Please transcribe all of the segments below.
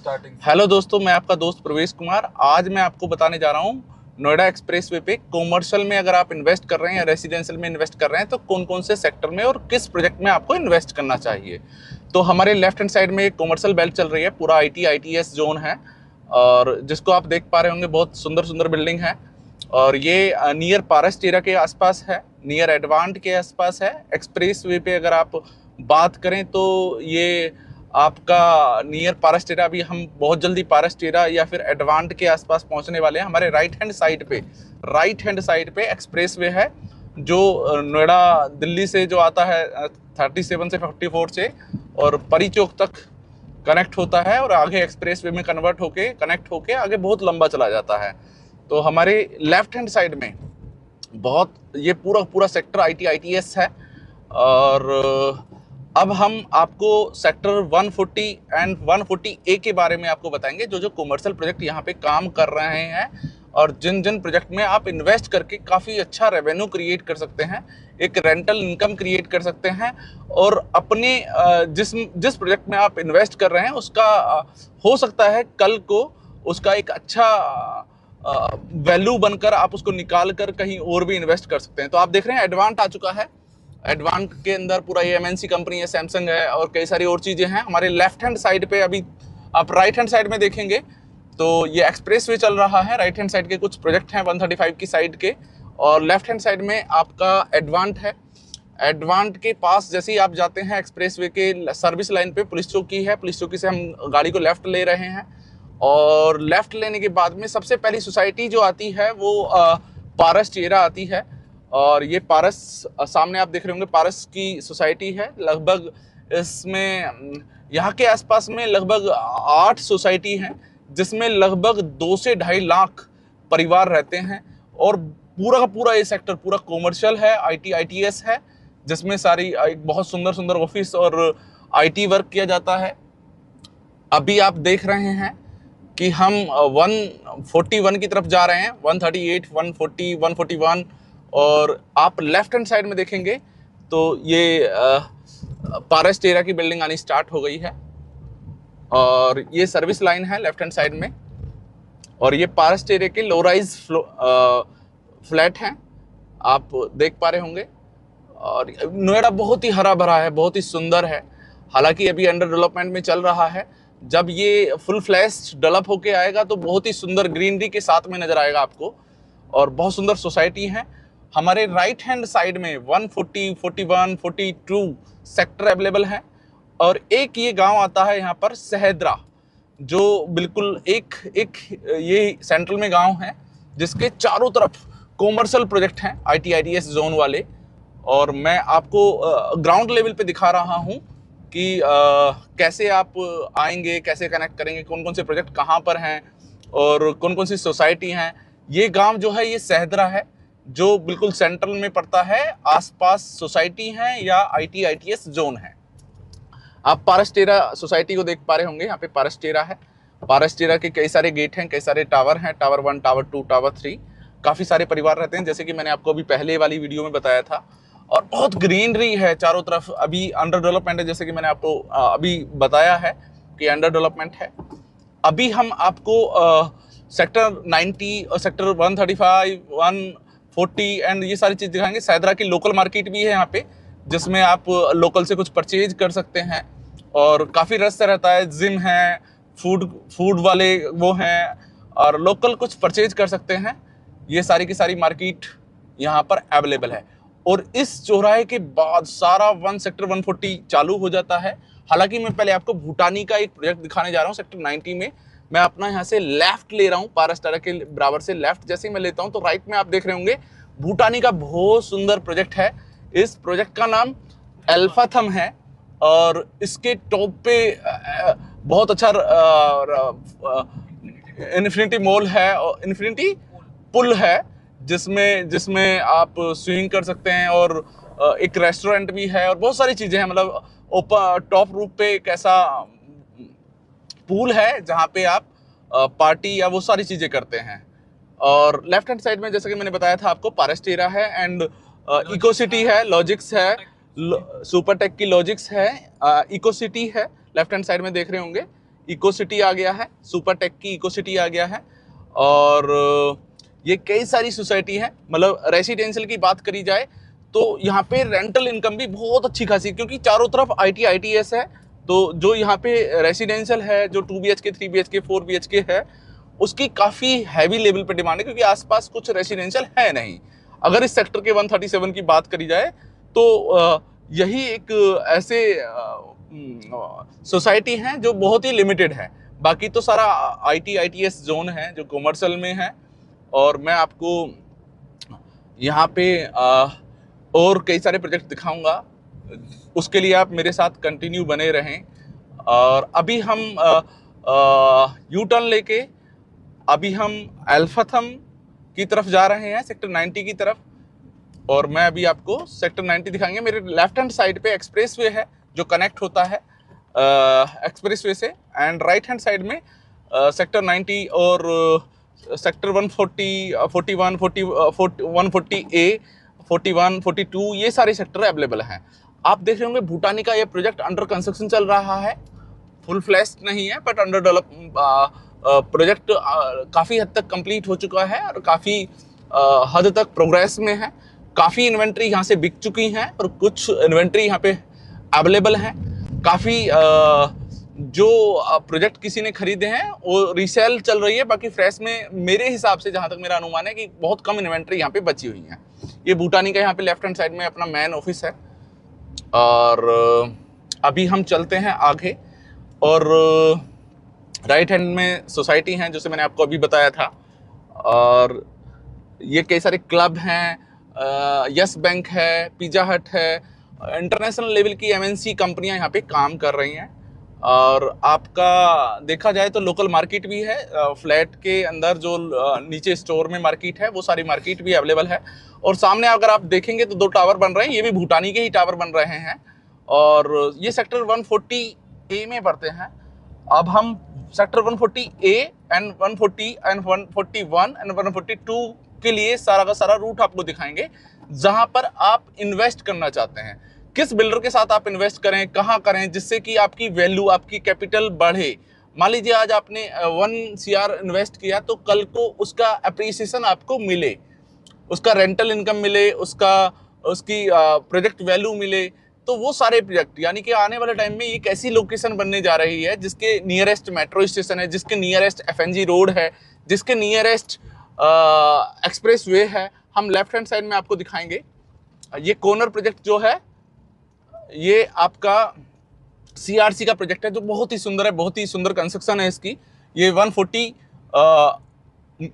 Starting. Hello दोस्तों, मैं आपका दोस्त प्रवेश कुमार। आज मैं आपको बताने जा रहा हूँ नोएडा एक्सप्रेसवे पे कॉमर्शियल में अगर आप इन्वेस्ट कर रहे हैं या रेसिडेंशियल में इन्वेस्ट कर रहे हैं तो कौन कौन से सेक्टर में और किस प्रोजेक्ट में आपको इन्वेस्ट करना चाहिए। तो हमारे लेफ्ट हैंड साइड में एक कॉमर्शियल बेल्ट चल रही है, पूरा ITS जोन है और जिसको आप देख पा रहे होंगे, बहुत सुंदर सुंदर बिल्डिंग है और ये नियर पारस टेरा के आसपास है, नियर एडवांट के आसपास है। एक्सप्रेसवे पे अगर आप बात करें तो ये आपका नियर पारस टेरा, अभी हम बहुत जल्दी पारस टेरा या फिर एडवांट के आसपास पहुंचने वाले हैं। हमारे राइट हैंड साइड पे एक्सप्रेसवे है जो नोएडा दिल्ली से जो आता है 37 से 44 से और परी चौक तक कनेक्ट होता है और आगे एक्सप्रेसवे में कनेक्ट होके आगे बहुत लंबा चला जाता है। तो हमारे लेफ्ट हैंड साइड में बहुत ये पूरा सेक्टर ITS है। और अब हम आपको सेक्टर 140 एंड 140A के बारे में आपको बताएंगे, जो कॉमर्शियल प्रोजेक्ट यहाँ पे काम कर रहे हैं और जिन प्रोजेक्ट में आप इन्वेस्ट करके काफ़ी अच्छा रेवेन्यू क्रिएट कर सकते हैं, एक रेंटल इनकम क्रिएट कर सकते हैं और अपने जिस प्रोजेक्ट में आप इन्वेस्ट कर रहे हैं उसका हो सकता है कल को उसका एक अच्छा वैल्यू बनकर आप उसको निकाल कर कहीं और भी इन्वेस्ट कर सकते हैं। तो आप देख रहे हैं एडवांट आ चुका है। एडवांट के अंदर पूरा ये MNC कंपनी है, सैमसंग है और कई सारी और चीज़ें हैं। हमारे लेफ्ट हैंड साइड पे अभी आप राइट हैंड साइड में देखेंगे तो ये एक्सप्रेसवे चल रहा है। राइट हैंड साइड के कुछ प्रोजेक्ट हैं 135 की साइड के और लेफ्ट हैंड साइड में आपका एडवांट है। एडवांट के पास जैसे ही आप जाते हैं एक्सप्रेसवे के सर्विस लाइन पे पुलिस चौकी है, पुलिस चौकी से हम गाड़ी को लेफ्ट ले रहे हैं और लेफ्ट लेने के बाद में सबसे पहली सोसाइटी जो आती है वो पारस टेरा आती है और ये पारस सामने आप देख रहे होंगे पारस की सोसाइटी है। लगभग इसमें यहाँ के आसपास में लगभग 8 सोसाइटी हैं जिसमें लगभग 2 से 2.5 लाख परिवार रहते हैं और पूरा का पूरा ये सेक्टर पूरा कॉमर्शियल है, ITS है, जिसमें सारी एक बहुत सुंदर सुंदर ऑफिस और IT वर्क किया जाता है। अभी आप देख रहे हैं कि हम 141 की तरफ जा रहे हैं, 138, 140, 141 और आप लेफ्ट हैंड साइड में देखेंगे तो ये पारस टेरा की बिल्डिंग आनी स्टार्ट हो गई है और ये सर्विस लाइन है लेफ्ट हैंड साइड में और ये पारस टेरा के लो राइज फ्लैट हैं, आप देख पा रहे होंगे। और नोएडा बहुत ही हरा भरा है, बहुत ही सुंदर है, हालांकि अभी अंडर डेवलपमेंट में चल रहा है। जब ये फुल फ्लैश डेवलप होके आएगा तो बहुत ही सुंदर ग्रीनरी के साथ में नजर आएगा आपको और बहुत सुंदर सोसाइटी है। हमारे राइट हैंड साइड में 140, 41, 42 सेक्टर अवेलेबल है और एक ये गांव आता है यहाँ पर सहद्रा, जो बिल्कुल एक ये सेंट्रल में गांव है जिसके चारों तरफ कॉमर्शियल प्रोजेक्ट हैं ITS जोन वाले। और मैं आपको ग्राउंड लेवल पे दिखा रहा हूँ कि कैसे आप आएंगे, कैसे कनेक्ट करेंगे, कौन कौन से प्रोजेक्ट कहाँ पर हैं और कौन कौन सी सोसाइटी हैं। ये गांव जो है ये सहद्रा है जो बिल्कुल सेंट्रल में पड़ता है, आसपास सोसाइटी हैं या ITS जोन है। आप पारस टेरा सोसाइटी को देख पा रहे होंगे, यहाँ पे पारस टेरा है। पारस टेरा के कई सारे गेट हैं, कई सारे टावर हैं, टावर 1, टावर 2, टावर 3, काफ़ी सारे परिवार रहते हैं जैसे कि मैंने आपको अभी पहले वाली वीडियो में बताया था। और बहुत ग्रीनरी है चारों तरफ, अभी अंडर डेवलपमेंट है जैसे कि मैंने आपको अभी बताया है कि अंडर डेवलपमेंट है। अभी हम आपको सेक्टर 90 और सेक्टर 135, 140 एंड ये सारी चीज़ दिखाएंगे। सहद्रा की लोकल मार्केट भी है यहाँ पे जिसमें आप लोकल से कुछ परचेज कर सकते हैं और काफ़ी रस रहता है। जिम है, फूड वाले वो हैं और लोकल कुछ परचेज कर सकते हैं। ये सारी की सारी मार्केट यहाँ पर अवेलेबल है और इस चौराहे के बाद सारा सेक्टर 140 चालू हो जाता है। हालांकि मैं पहले आपको भूटानी का एक प्रोजेक्ट दिखाने जा रहा हूँ सेक्टर 90 में। मैं अपना यहाँ से लेफ्ट ले रहा हूँ, पारस टेरा के बराबर से लेफ्ट जैसे ही मैं लेता हूँ तो राइट में आप देख रहे होंगे भूटानी का बहुत सुंदर प्रोजेक्ट है। इस प्रोजेक्ट का नाम एल्फाथम है और इसके टॉप पे बहुत अच्छा इन्फिनिटी मॉल है और इन्फिनिटी पुल है जिसमें आप स्विमिंग कर सकते हैं और एक रेस्टोरेंट भी है और बहुत सारी चीज़ें हैं। मतलब ऊपर टॉप रूफ पे एक ऐसा पूल है जहाँ पे आप पार्टी या वो सारी चीज़ें करते हैं। और लेफ्ट हैंड साइड में जैसा कि मैंने बताया था आपको पारस टेरा है एंड इको सिटी है, लॉजिक्स है, सुपरटेक की लॉजिक्स है, इको सिटी है, लेफ्ट हैंड साइड में देख रहे होंगे इको सिटी आ गया है, सुपर टेक की इको सिटी आ गया है, और ये कई सारी सोसाइटी है। मतलब रेसिडेंशियल की बात करी जाए तो यहाँ पे रेंटल इनकम भी बहुत अच्छी खासी, क्योंकि चारों तरफ आईटी आईटीएस है। तो जो यहाँ पे रेसिडेंशियल है, जो 2 BHK 3 BHK 4 BHK है, उसकी काफ़ी हैवी लेवल पे डिमांड है, क्योंकि आसपास कुछ रेसिडेंशियल है नहीं। अगर इस सेक्टर के 137 की बात करी जाए तो यही एक ऐसे सोसाइटी हैं जो बहुत ही लिमिटेड है। बाकी तो सारा आईटी आईटीएस जोन है जो कॉमर्शियल में है। और मैं आपको यहाँ पे और कई सारे प्रोजेक्ट दिखाऊंगा, उसके लिए आप मेरे साथ कंटिन्यू बने रहें। और अभी हम यू टर्न लेके अभी हम अल्फाथम की तरफ जा रहे हैं, सेक्टर 90 की तरफ। और मैं अभी आपको सेक्टर 90 दिखाएंगे। मेरे लेफ्ट हैंड साइड पे एक्सप्रेसवे है जो कनेक्ट होता है एक्सप्रेसवे से, एंड राइट हैंड साइड में सेक्टर 90 और सेक्टर 140, 41, 140A, 41, 42 ये सारे सेक्टर अवेलेबल हैं। आप देख रहे होंगे भूटानी का ये प्रोजेक्ट अंडर कंस्ट्रक्शन चल रहा है, फुल फ्लैश नहीं है, बट अंडर डेवलप प्रोजेक्ट काफ़ी हद तक कंप्लीट हो चुका है और काफ़ी हद तक प्रोग्रेस में है। काफ़ी इन्वेंट्री यहाँ से बिक चुकी हैं और कुछ इन्वेंट्री यहाँ पे अवेलेबल है। काफ़ी जो प्रोजेक्ट किसी ने खरीदे हैं वो रीसेल चल रही है। बाकी फ्रेश में मेरे हिसाब से जहाँ तक मेरा अनुमान है कि बहुत कम इन्वेंट्री यहाँ पे बची हुई है। ये भूटानी का यहाँ पे लेफ्ट हैंड साइड में अपना मेन ऑफिस है। और अभी हम चलते हैं आगे, और राइट हैंड में सोसाइटी हैं जैसे मैंने आपको अभी बताया था। और ये कई सारे क्लब हैं, यस बैंक है, पिज़्ज़ा हट है, इंटरनेशनल लेवल की एमएनसी कंपनियां यहाँ पे काम कर रही हैं। और आपका देखा जाए तो लोकल मार्केट भी है, फ्लैट के अंदर जो नीचे स्टोर में मार्केट है वो सारी मार्केट भी अवेलेबल है। और सामने अगर आप देखेंगे तो 2 टावर बन रहे हैं, ये भी भूटानी के ही टावर बन रहे हैं। और ये सेक्टर 140A में पड़ते हैं। अब हम sector 140A and 140 and 141 and 142 के लिए सारा का सारा रूट आपको दिखाएंगे, जहां पर आप इन्वेस्ट करना चाहते हैं। किस बिल्डर के साथ आप इन्वेस्ट करें, कहां करें, जिससे कि आपकी वैल्यू, आपकी कैपिटल बढ़े। मान लीजिए आज आपने 1 CR इन्वेस्ट किया तो कल को उसका अप्रिसिएशन आपको मिले, उसका रेंटल इनकम मिले, उसकी प्रोजेक्ट वैल्यू मिले। तो वो सारे प्रोजेक्ट, यानी कि आने वाले टाइम में एक ऐसी लोकेशन बनने जा रही है जिसके नियरेस्ट मेट्रो स्टेशन है, जिसके नियरेस्ट FNG रोड है, जिसके नियरेस्ट एक्सप्रेस वे है। हम लेफ्ट हैंड साइड में आपको दिखाएंगे। ये कॉर्नर प्रोजेक्ट जो है ये आपका CRC का प्रोजेक्ट है जो बहुत ही सुंदर है, बहुत ही सुंदर कंस्ट्रक्शन है इसकी। ये 140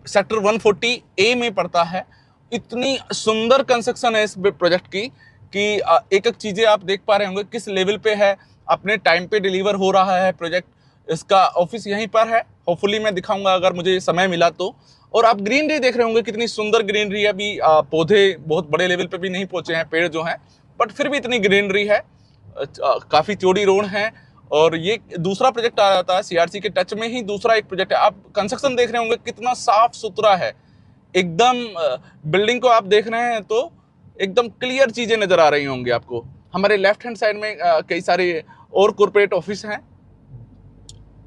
सेक्टर 140A में पड़ता है। इतनी सुंदर कंस्ट्रक्शन है इस प्रोजेक्ट की कि एक एक चीज़ें आप देख पा रहे होंगे किस लेवल पे है, अपने टाइम पे डिलीवर हो रहा है प्रोजेक्ट। इसका ऑफिस यहीं पर है, होपफुली मैं दिखाऊंगा अगर मुझे समय मिला तो। और आप ग्रीनरी देख रहे होंगे कितनी सुंदर ग्रीनरी है। अभी पौधे बहुत बड़े लेवल पे भी नहीं पहुंचे हैं, पेड़ जो हैं, बट फिर भी इतनी ग्रीनरी है। काफ़ी चौड़ी रोड है। और ये दूसरा प्रोजेक्ट आ जाता है CRC के टच में ही दूसरा एक प्रोजेक्ट है। आप कंस्ट्रक्शन देख रहे होंगे कितना साफ सुथरा है एकदम। बिल्डिंग को आप देख रहे हैं तो एकदम क्लियर चीज़ें नज़र आ रही होंगी आपको। हमारे लेफ्ट हैंड साइड में कई सारे और कॉर्पोरेट ऑफिस हैं।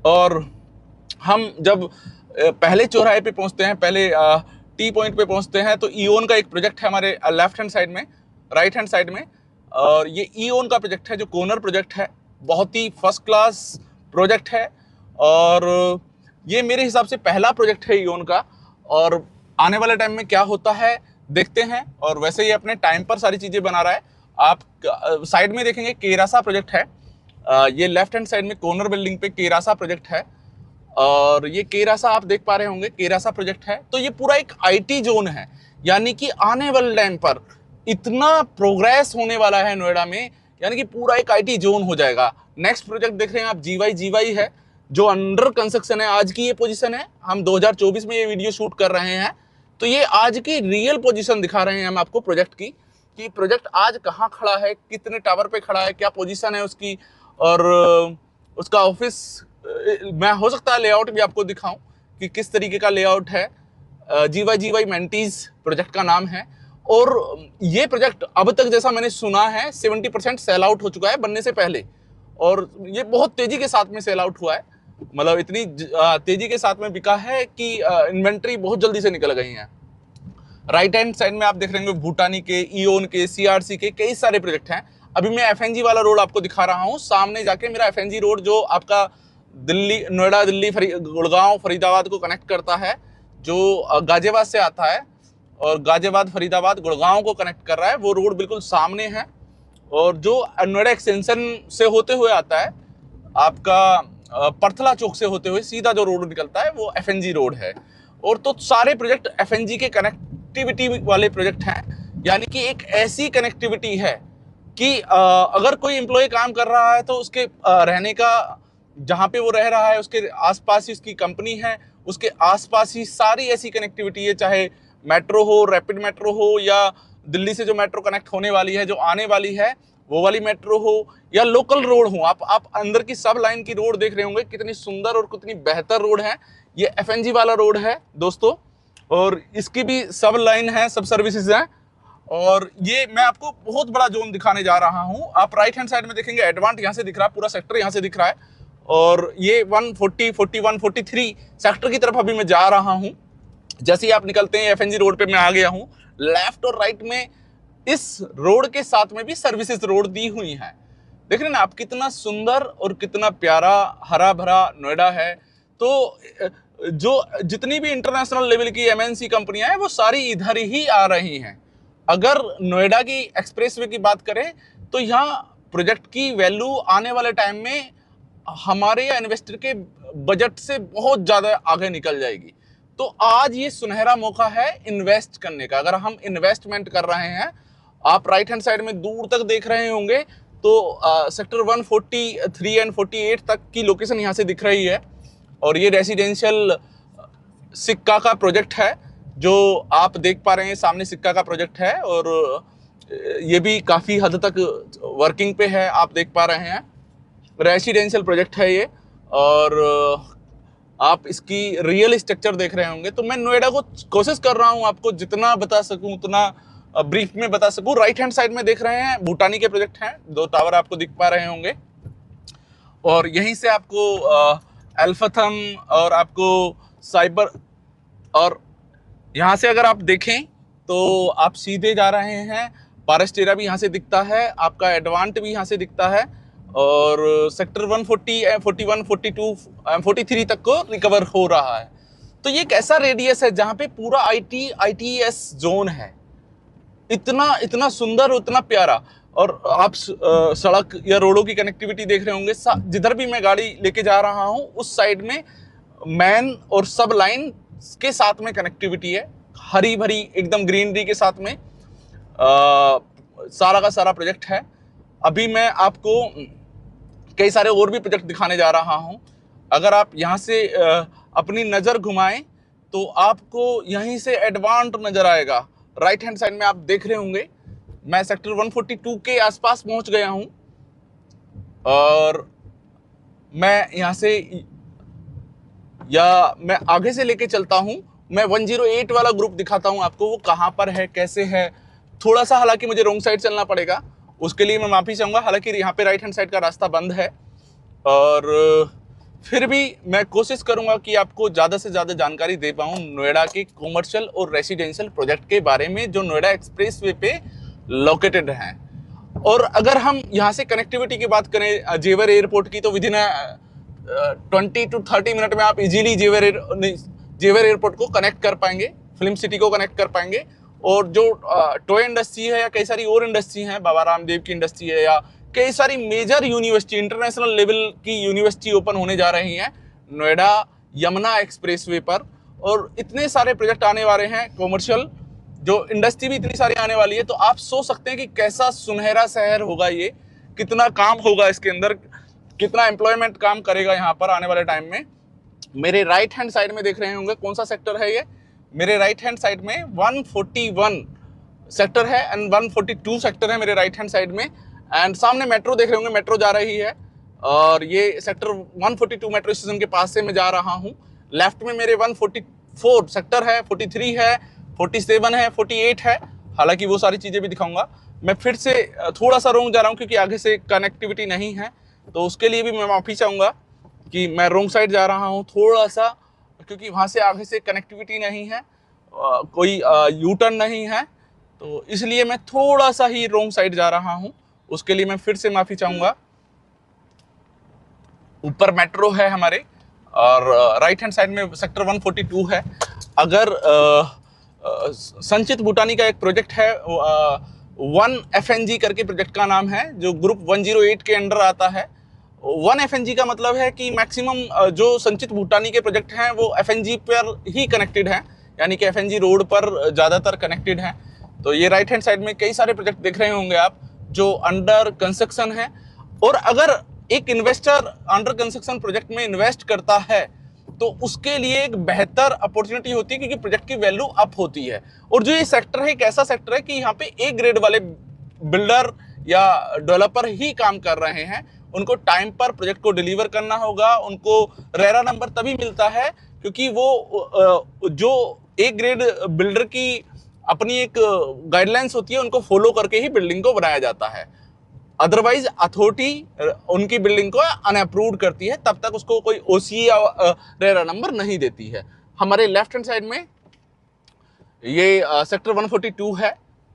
और हम जब पहले चौराहे पे पहुंचते हैं, पहले T पॉइंट पे पहुंचते हैं, तो ईओन का एक प्रोजेक्ट है हमारे लेफ्ट हैंड साइड में, राइट हैंड साइड में। और ये ईओन का प्रोजेक्ट है जो कॉर्नर प्रोजेक्ट है, बहुत ही फर्स्ट क्लास प्रोजेक्ट है। और ये मेरे हिसाब से पहला प्रोजेक्ट है ईओन का। और आने वाले टाइम में क्या होता है देखते हैं। और वैसे ही अपने टाइम पर सारी चीज़ें बना रहा है। आप साइड में देखेंगे केरासा प्रोजेक्ट है। ये लेफ्ट हैंड साइड में कॉर्नर बिल्डिंग पे केरासा प्रोजेक्ट है। और ये केरासा आप देख पा रहे होंगे, केरासा प्रोजेक्ट है। तो ये पूरा एक IT जोन है, यानी कि आने वाले टाइम पर इतना प्रोग्रेस होने वाला है नोएडा में, यानी कि पूरा एक IT जोन हो जाएगा। नेक्स्ट प्रोजेक्ट देख रहे हैं आप, GY है जो अंडर कंस्ट्रक्शन है। आज की ये पोजीशन है, हम 2024 में ये वीडियो शूट कर रहे हैं, तो ये आज की रियल पोजीशन दिखा रहे हैं हम आपको प्रोजेक्ट की, कि प्रोजेक्ट आज कहाँ खड़ा है, कितने टावर पे खड़ा है, क्या पोजीशन है उसकी। और उसका ऑफिस मैं हो सकता है लेआउट भी आपको दिखाऊं कि किस तरीके का लेआउट है। GY मेंटीज प्रोजेक्ट का नाम है। और ये प्रोजेक्ट अब तक जैसा मैंने सुना है 70% सेल आउट हो चुका है बनने से पहले, और ये बहुत तेजी के साथ में सेल आउट हुआ है। मतलब इतनी तेजी के साथ में बिका है कि इन्वेंट्री बहुत जल्दी से निकल गई है। राइट हैंड साइड में आप देख रहे होंगे भूटानी के, इओन के, सीआरसी के कई सारे प्रोजेक्ट हैं। अभी मैं एफएनजी वाला रोड आपको दिखा रहा हूँ। सामने जाके मेरा एफएनजी रोड जो आपका दिल्ली, नोएडा, दिल्ली, गुड़गांव, फरीदाबाद को कनेक्ट करता है, जो गाजियाबाद से आता है और गाजियाबाद, फरीदाबाद, गुड़गांव को कनेक्ट कर रहा है, वो रोड बिल्कुल सामने है। और जो नोएडा एक्सटेंशन से होते हुए आता है, आपका परथला चौक से होते हुए सीधा जो रोड निकलता है वो एफएनजी रोड है। और तो सारे प्रोजेक्ट एफएनजी के कनेक्टिविटी वाले प्रोजेक्ट हैं, यानी कि एक ऐसी कनेक्टिविटी है कि अगर कोई एम्प्लॉय काम कर रहा है तो उसके रहने का, जहाँ पे वो रह रहा है उसके आसपास ही उसकी कंपनी है, उसके आसपास ही सारी ऐसी कनेक्टिविटी है, चाहे मेट्रो हो, रैपिड मेट्रो हो, या दिल्ली से जो मेट्रो कनेक्ट होने वाली है, जो आने वाली है, वो वाली मेट्रो हो, या लोकल रोड हो। आप अंदर की सब लाइन की रोड देख रहे होंगे, कितनी सुंदर और कितनी बेहतर रोड है। ये एफएनजी वाला रोड है दोस्तों, और इसकी भी सब लाइन है, सब सर्विसेज हैं। और ये मैं आपको बहुत बड़ा जोन दिखाने जा रहा हूँ। आप राइट हैंड साइड में देखेंगे एडवांट यहाँ से दिख रहा है, पूरा सेक्टर यहाँ से दिख रहा है। और ये 140, 41, 43 सेक्टर की तरफ अभी मैं जा रहा हूँ। जैसे ही आप निकलते हैं एफएनजी रोड पे मैं आ गया हूँ। लेफ्ट और राइट में इस रोड के साथ में भी सर्विसेज रोड दी हुई हैं। देख रहे हैं ना आप, कितना सुंदर और कितना प्यारा हरा भरा नोएडा है। तो जो जितनी भी इंटरनेशनल लेवल की एमएनसी कंपनियां हैं वो सारी इधर ही आ रही हैं। अगर नोएडा की एक्सप्रेसवे की बात करें तो यहाँ प्रोजेक्ट की वैल्यू आने वाले टाइम में हमारे या इन्वेस्टर के बजट से बहुत ज़्यादा आगे निकल जाएगी। तो आज ये सुनहरा मौका है इन्वेस्ट करने का। अगर हम इन्वेस्टमेंट कर रहे हैं, आप राइट हैंड साइड में दूर तक देख रहे होंगे तो सेक्टर 143 एंड 48 तक की लोकेशन यहाँ से दिख रही है। और ये रेसिडेंशियल सिक्का का प्रोजेक्ट है जो आप देख पा रहे हैं, सामने सिक्का का प्रोजेक्ट है, और ये भी काफ़ी हद तक वर्किंग पे है, आप देख पा रहे हैं। रेसिडेंशियल प्रोजेक्ट है ये, और आप इसकी रियल स्ट्रक्चर देख रहे होंगे। तो मैं नोएडा को कोशिश कर रहा हूँ आपको जितना बता सकूँ उतना ब्रीफ में बता सकूँ। राइट हैंड साइड में देख रहे हैं भूटानी के प्रोजेक्ट हैं, 2 टावर आपको दिख पा रहे होंगे। और यहीं से आपको अल्फाथम और आपको साइबर, और यहाँ से अगर आप देखें तो आप सीधे जा रहे हैं, पारस्टेरा भी यहाँ से दिखता है, आपका एडवांट भी यहाँ से दिखता है, और सेक्टर 140, 41, 42, 43 तक को रिकवर हो रहा है। तो ये एक ऐसा रेडियस है जहाँ पे पूरा ITES जोन है, इतना सुंदर, उतना प्यारा। और आप सड़क या रोडों की कनेक्टिविटी देख रहे होंगे, जिधर भी मैं गाड़ी लेके जा रहा हूँ उस साइड में मैन और सब लाइन के साथ में कनेक्टिविटी है, हरी भरी एकदम ग्रीनरी के साथ में सारा का सारा प्रोजेक्ट है। अभी मैं आपको कई सारे और भी प्रोजेक्ट दिखाने जा रहा हूं। अगर आप यहां से अपनी नज़र घुमाएं तो आपको यहीं से एडवांट नज़र आएगा। राइट हैंड साइड में आप देख रहे होंगे मैं सेक्टर 142 के आसपास पहुंच गया हूं, और मैं यहां से, या मैं आगे से लेके चलता हूं, मैं 108 वाला ग्रुप दिखाता हूं आपको, वो कहां पर है, कैसे है। थोड़ा सा हालांकि मुझे रॉन्ग साइड चलना पड़ेगा, उसके लिए मैं माफ़ी चाहूँगा। हालांकि यहाँ पे राइट हैंड साइड का रास्ता बंद है, और फिर भी मैं कोशिश करूँगा कि आपको ज़्यादा से ज़्यादा जानकारी दे पाऊँ नोएडा के कॉमर्शियल और रेसिडेंशियल प्रोजेक्ट के बारे में जो नोएडा एक्सप्रेसवे पे लोकेटेड हैं। और अगर हम यहाँ से कनेक्टिविटी की बात करें जेवर एयरपोर्ट की, तो विदिन 20 to 30 मिनट में आप इजीली जेवर एयरपोर्ट को कनेक्ट कर पाएंगे, फिल्म सिटी को कनेक्ट कर पाएंगे। और जो टॉय इंडस्ट्री है या कई सारी और इंडस्ट्री हैं, बाबा रामदेव की इंडस्ट्री है, या कई सारी मेजर यूनिवर्सिटी, इंटरनेशनल लेवल की यूनिवर्सिटी ओपन होने जा रही हैं नोएडा यमुना एक्सप्रेसवे पर। और इतने सारे प्रोजेक्ट आने वाले हैं कॉमर्शियल, जो इंडस्ट्री भी इतनी सारी आने वाली है। तो आप सोच सकते हैं कि कैसा सुनहरा शहर होगा ये, कितना काम होगा इसके अंदर, कितना एम्प्लॉयमेंट काम करेगा यहाँ पर आने वाले टाइम में। मेरे राइट हैंड साइड में देख रहे होंगे कौन सा सेक्टर है ये, मेरे राइट हैंड साइड में 141 सेक्टर है एंड 142 सेक्टर है मेरे राइट हैंड साइड में। एंड सामने मेट्रो देख रहे होंगे, मेट्रो जा रही है, और ये सेक्टर 142 मेट्रो स्टेशन के पास से मैं जा रहा हूँ। लेफ्ट में मेरे 144 सेक्टर है, 43 है, 47 है, 48 है। हालांकि वो सारी चीज़ें भी दिखाऊंगा। मैं फिर से थोड़ा सा रोंग जा रहा हूँ क्योंकि आगे से कनेक्टिविटी नहीं है, तो उसके लिए भी मैं माफ़ी चाहूँगा। कि मैं रोंग साइड जा रहा हूँ थोड़ा सा, क्योंकि वहाँ से आगे से कनेक्टिविटी नहीं है, कोई यू टर्न नहीं है, तो इसलिए मैं थोड़ा सा ही रोंग साइड जा रहा हूँ। उसके लिए मैं फिर से माफ़ी चाहूँगा। ऊपर मेट्रो है हमारे और राइट हैंड साइड में सेक्टर 142 है। अगर संचित भूटानी का एक प्रोजेक्ट है, 1FNG करके प्रोजेक्ट का नाम है, जो ग्रुप 108 के अंडर आता है। 1FNG का मतलब है कि मैक्सिमम जो संचित भूटानी के प्रोजेक्ट हैं वो FNG पर ही कनेक्टेड हैं, यानी कि FNG रोड पर ज़्यादातर कनेक्टेड हैं। तो ये राइट हैंड साइड में कई सारे प्रोजेक्ट देख रहे होंगे आप जो अंडर कंस्ट्रक्शन है। और अगर एक इन्वेस्टर अंडर कंस्ट्रक्शन प्रोजेक्ट में इन्वेस्ट करता है तो उसके लिए एक बेहतर अपॉर्चुनिटी होती है, क्योंकि प्रोजेक्ट की वैल्यू अप होती है। और जो ये सेक्टर है एक ऐसा सेक्टर है कि यहाँ पे ए ग्रेड वाले बिल्डर या डेवलपर ही काम कर रहे हैं। उनको टाइम पर प्रोजेक्ट को डिलीवर करना होगा। उनको रेरा नंबर तभी मिलता है क्योंकि वो जो ए ग्रेड बिल्डर की अपनी एक गाइडलाइंस होती है, उनको फॉलो करके ही बिल्डिंग को बनाया जाता है। अदरवाइज अथॉरिटी उनकी बिल्डिंग को अनअप्रूव्ड करती है, तब तक उसको कोई ओसी या रेरा नंबर नहीं देती है। हमारे लेफ्ट हैंड साइड में ये सेक्टर 142 है,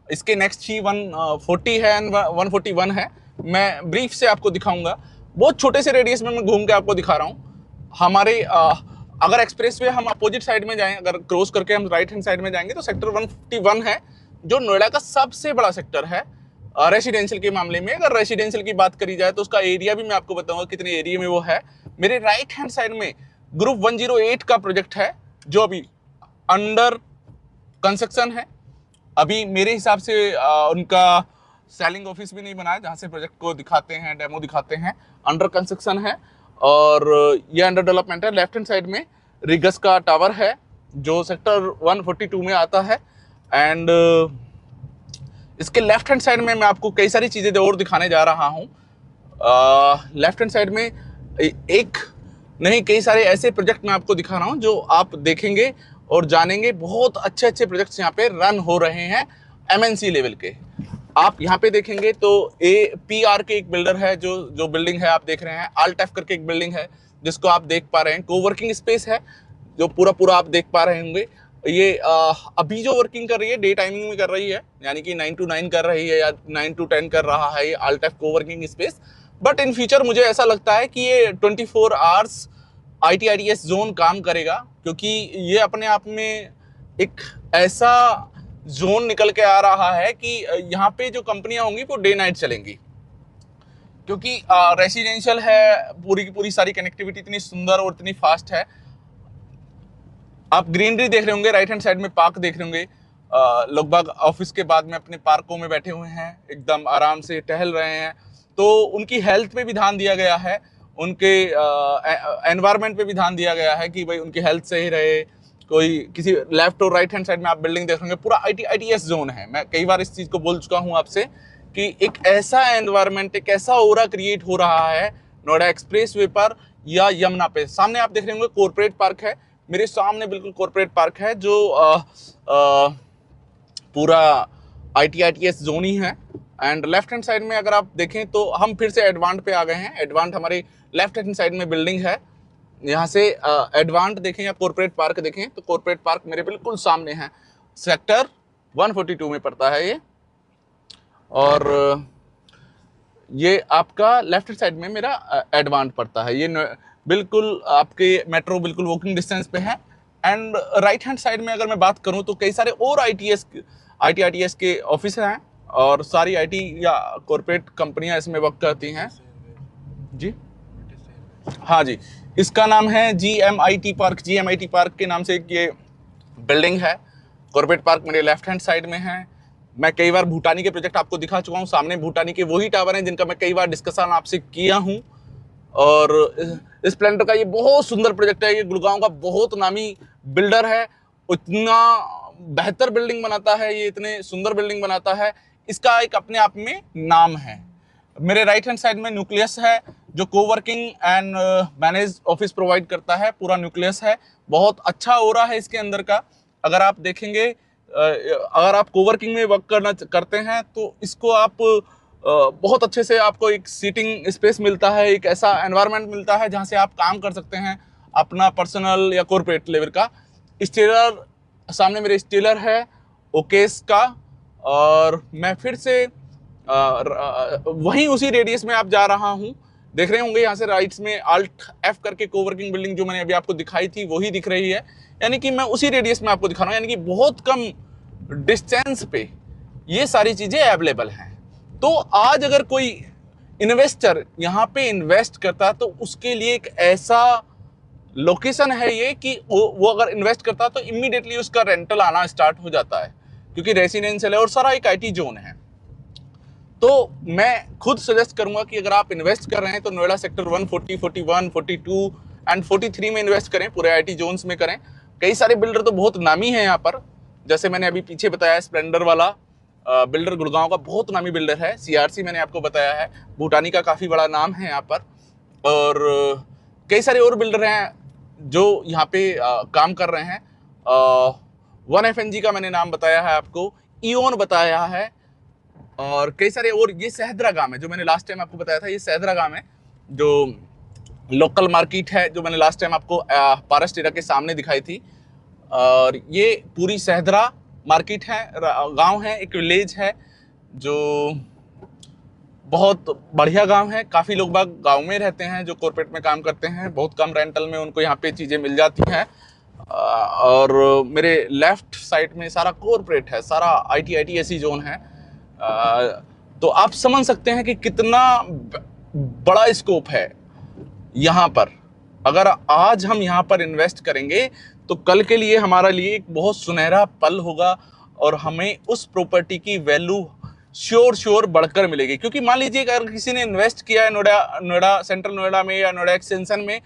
इसके नेक्स्ट ही 140 है एंड 141 है। मैं ब्रीफ से आपको दिखाऊंगा, बहुत छोटे से रेडियस में मैं घूम के आपको दिखा रहा हूँ। हमारे अगर एक्सप्रेस वे हम अपोजिट साइड में जाएं, अगर क्रॉस करके हम राइट हैंड साइड में जाएंगे तो सेक्टर 151 है, जो नोएडा का सबसे बड़ा सेक्टर है रेसिडेंशियल के मामले में। अगर रेसिडेंशियल की बात करी जाए तो उसका एरिया भी मैं आपको बताऊंगा कितने एरिया में वो है। मेरे राइट हैंड साइड में ग्रुप 108 का प्रोजेक्ट है जो अभी अंडर कंस्ट्रक्शन है। अभी मेरे हिसाब से उनका सेलिंग ऑफिस भी नहीं बना है जहाँ से प्रोजेक्ट को दिखाते हैं, डेमो दिखाते हैं। अंडर कंस्ट्रक्शन है और ये अंडर डेवलपमेंट है। लेफ्ट हैंड साइड में रिगस का टावर है जो सेक्टर 142 में आता है। एंड इसके लेफ्ट हैंड साइड में मैं आपको कई सारी चीज़ें और दिखाने जा रहा हूँ। लेफ्ट हैंड साइड में एक नहीं कई सारे ऐसे प्रोजेक्ट मैं आपको दिखा रहा हूँ जो आप देखेंगे और जानेंगे। बहुत अच्छे अच्छे प्रोजेक्ट्स यहाँ पे रन हो रहे हैं MNC लेवल के। आप यहाँ पे देखेंगे तो APR के एक बिल्डर है, जो बिल्डिंग है आप देख रहे हैं। अल्टेफ करके एक बिल्डिंग है जिसको आप देख पा रहे हैं। कोवर्किंग स्पेस है जो पूरा आप देख पा रहे होंगे। ये अभी जो वर्किंग कर रही है डे टाइमिंग में कर रही है, यानी कि 9 to 9 कर रही है या 9 to 10 कर रहा है ये अल्टेफ coworking space. But in future मुझे ऐसा लगता है कि ये 24 आवर्स ITITS जोन काम करेगा, क्योंकि ये अपने आप में एक ऐसा जोन निकल के आ रहा है कि यहाँ पे जो कंपनियां होंगी वो डे नाइट चलेंगी, क्योंकि रेसिडेंशियल है। पूरी की पूरी सारी कनेक्टिविटी इतनी सुंदर और इतनी फास्ट है। आप ग्रीनरी देख रहे होंगे, राइट हैंड साइड में पार्क देख रहे होंगे। लोग बाग ऑफिस के बाद में अपने पार्कों में बैठे हुए हैं, एकदम आराम से टहल रहे हैं। तो उनकी हेल्थ पे भी ध्यान दिया गया है, उनके एनवायरनमेंट पे भी ध्यान दिया गया है कि भाई उनकी हेल्थ सही रहे। कोई किसी लेफ्ट और राइट हैंड साइड में आप बिल्डिंग देख होंगे, पूरा ITITS जोन है। मैं कई बार इस चीज़ को बोल चुका हूँ आपसे कि एक ऐसा एनवायरनमेंट, एक ऐसा ओरा क्रिएट हो रहा है नोएडा एक्सप्रेस वे पर या यमुना पे। सामने आप देख रहे होंगे कॉर्पोरेट पार्क है, मेरे सामने बिल्कुल कॉर्पोरेट पार्क है जो पूरा ITITS जोन ही है। एंड लेफ्ट हैंड साइड में अगर आप देखें तो हम फिर से एडवांट पे आ गए हैं। एडवांट हमारे लेफ्ट हैंड साइड में बिल्डिंग है। यहाँ से एडवांट देखें या कॉर्पोरेट पार्क देखें तो कॉर्पोरेट पार्क मेरे बिल्कुल सामने है। सेक्टर 142 में पड़ता है ये। और ये आपका लेफ्ट साइड में मेरा एडवांट पड़ता है। ये बिल्कुल आपके मेट्रो बिल्कुल वॉकिंग डिस्टेंस पे है। एंड राइट हैंड साइड में अगर मैं बात करूं तो कई सारे और ITITS के ऑफिस हैं और सारी IT या कॉर्पोरेट कंपनियां इसमें वर्क करती हैं। जी हाँ जी, इसका नाम है GMIT पार्क। GMIT पार्क के नाम से ये बिल्डिंग है। कॉर्पोरेट पार्क मेरे लेफ्ट हैंड साइड में है। मैं कई बार भूटानी के प्रोजेक्ट आपको दिखा चुका हूँ। सामने भूटानी के वही टावर हैं जिनका मैं कई बार डिस्कशन आपसे किया हूँ। और स्प्लेंडर का ये बहुत सुंदर प्रोजेक्ट है। ये गुड़गांव का बहुत नामी बिल्डर है, इतना बेहतर बिल्डिंग बनाता है, ये इतने सुंदर बिल्डिंग बनाता है, इसका एक अपने आप में नाम है। मेरे राइट हैंड साइड में न्यूक्लियस है जो coworking and manage office provide करता है। पूरा न्यूक्लियस है, बहुत अच्छा ओरा है इसके अंदर का। अगर आप देखेंगे, अगर आप कोवर्किंग में वर्क करते हैं तो इसको आप बहुत अच्छे से आपको एक सीटिंग स्पेस मिलता है, एक ऐसा एनवायरनमेंट मिलता है जहाँ से आप काम कर सकते हैं अपना पर्सनल या कॉर्पोरेट लेवल का। स्टीलर, सामने मेरे स्टीलर है ओकेस का, और मैं फिर से वहीं उसी रेडियस में आप जा रहा हूँ। देख रहे होंगे यहाँ से राइट्स में Alt F करके कोवर्किंग बिल्डिंग जो मैंने अभी आपको दिखाई थी वही दिख रही है, यानी कि मैं उसी रेडियस में आपको दिखा रहा हूँ, यानी कि बहुत कम डिस्टेंस पे ये सारी चीज़ें अवेलेबल हैं। तो आज अगर कोई इन्वेस्टर यहाँ पे इन्वेस्ट करता है तो उसके लिए एक ऐसा लोकेशन है ये कि वो अगर इन्वेस्ट करता है तो इमीडिएटली उसका रेंटल आना स्टार्ट हो जाता है, क्योंकि रेसिडेंशियल है और सारा एक IT जोन है। तो मैं खुद सजेस्ट करूंगा कि अगर आप इन्वेस्ट कर रहे हैं तो नोएडा सेक्टर 140, 41, 42 एंड 43 में इन्वेस्ट करें, पूरे IT जोन्स में करें। कई सारे बिल्डर तो बहुत नामी हैं यहाँ पर, जैसे मैंने अभी पीछे बताया स्प्लेंडर वाला बिल्डर गुड़गांव का बहुत नामी बिल्डर है। CRC मैंने आपको बताया है, भूटानी का काफ़ी बड़ा नाम है यहाँ पर, और कई सारे और बिल्डर हैं जो यहाँ पे काम कर रहे हैं। 1FNG का मैंने नाम बताया है आपको, इओन बताया है, और कई सारे और। ये सहदरा गांव है जो मैंने लास्ट टाइम आपको बताया था, ये सहदरा गांव है जो लोकल मार्केट है, जो मैंने लास्ट टाइम आपको पारस टेरा के सामने दिखाई थी। और ये पूरी सहदरा मार्केट है, गांव है, एक विलेज है जो बहुत बढ़िया गांव है। काफ़ी लोग बाग गांव में रहते हैं जो कॉर्पोरेट में काम करते हैं, बहुत कम रेंटल में उनको यहाँ पे चीज़ें मिल जाती हैं। और मेरे लेफ्ट साइड में सारा कॉर्पोरेट है, सारा IT ऐसी जोन है। तो आप समझ सकते हैं कि कितना बड़ा स्कोप है यहाँ पर। अगर आज हम यहाँ पर इन्वेस्ट करेंगे तो कल के लिए हमारा लिए एक बहुत सुनहरा पल होगा, और हमें उस प्रॉपर्टी की वैल्यू श्योर बढ़कर मिलेगी। क्योंकि मान लीजिए अगर किसी ने इन्वेस्ट किया है नोएडा सेंट्रल नोएडा में या नोएडा एक्सटेंशन में,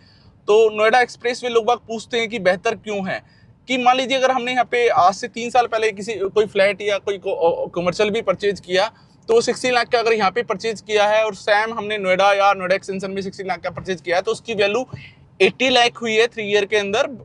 तो नोएडा एक्सप्रेस वे लोग बाग पूछते हैं कि बेहतर क्यों है। कि मान लीजिए अगर हमने यहाँ पे आज से 3 साल पहले कोई फ्लैट या कोई कमर्शियल भी परचेज किया, तो 60 लाख का अगर यहाँ पे परचेज किया है, और सेम हमने नोएडा या नोएडा एक्सटेंशन में 60 लाख का परचेज किया है, तो उसकी वैल्यू 80 लाख हुई है 3 ईयर के अंदर।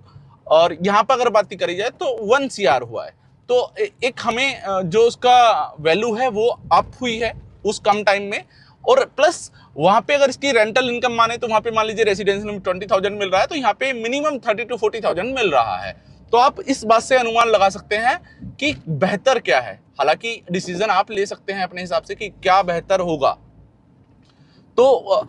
और यहाँ पर अगर बात करी जाए तो 1 CR हुआ है। तो एक हमें जो उसका वैल्यू है वो अप हुई है उस कम टाइम में। और प्लस वहाँ पे अगर इसकी रेंटल इनकम माने तो वहाँ पे मान लीजिए रेसिडेंशियल में 20,000 मिल रहा है, तो यहाँ पे मिनिमम 30 to 40,000 मिल रहा है। तो आप इस बात से अनुमान लगा सकते हैं कि बेहतर क्या है। हालांकि डिसीजन आप ले सकते हैं अपने हिसाब से कि क्या बेहतर होगा। तो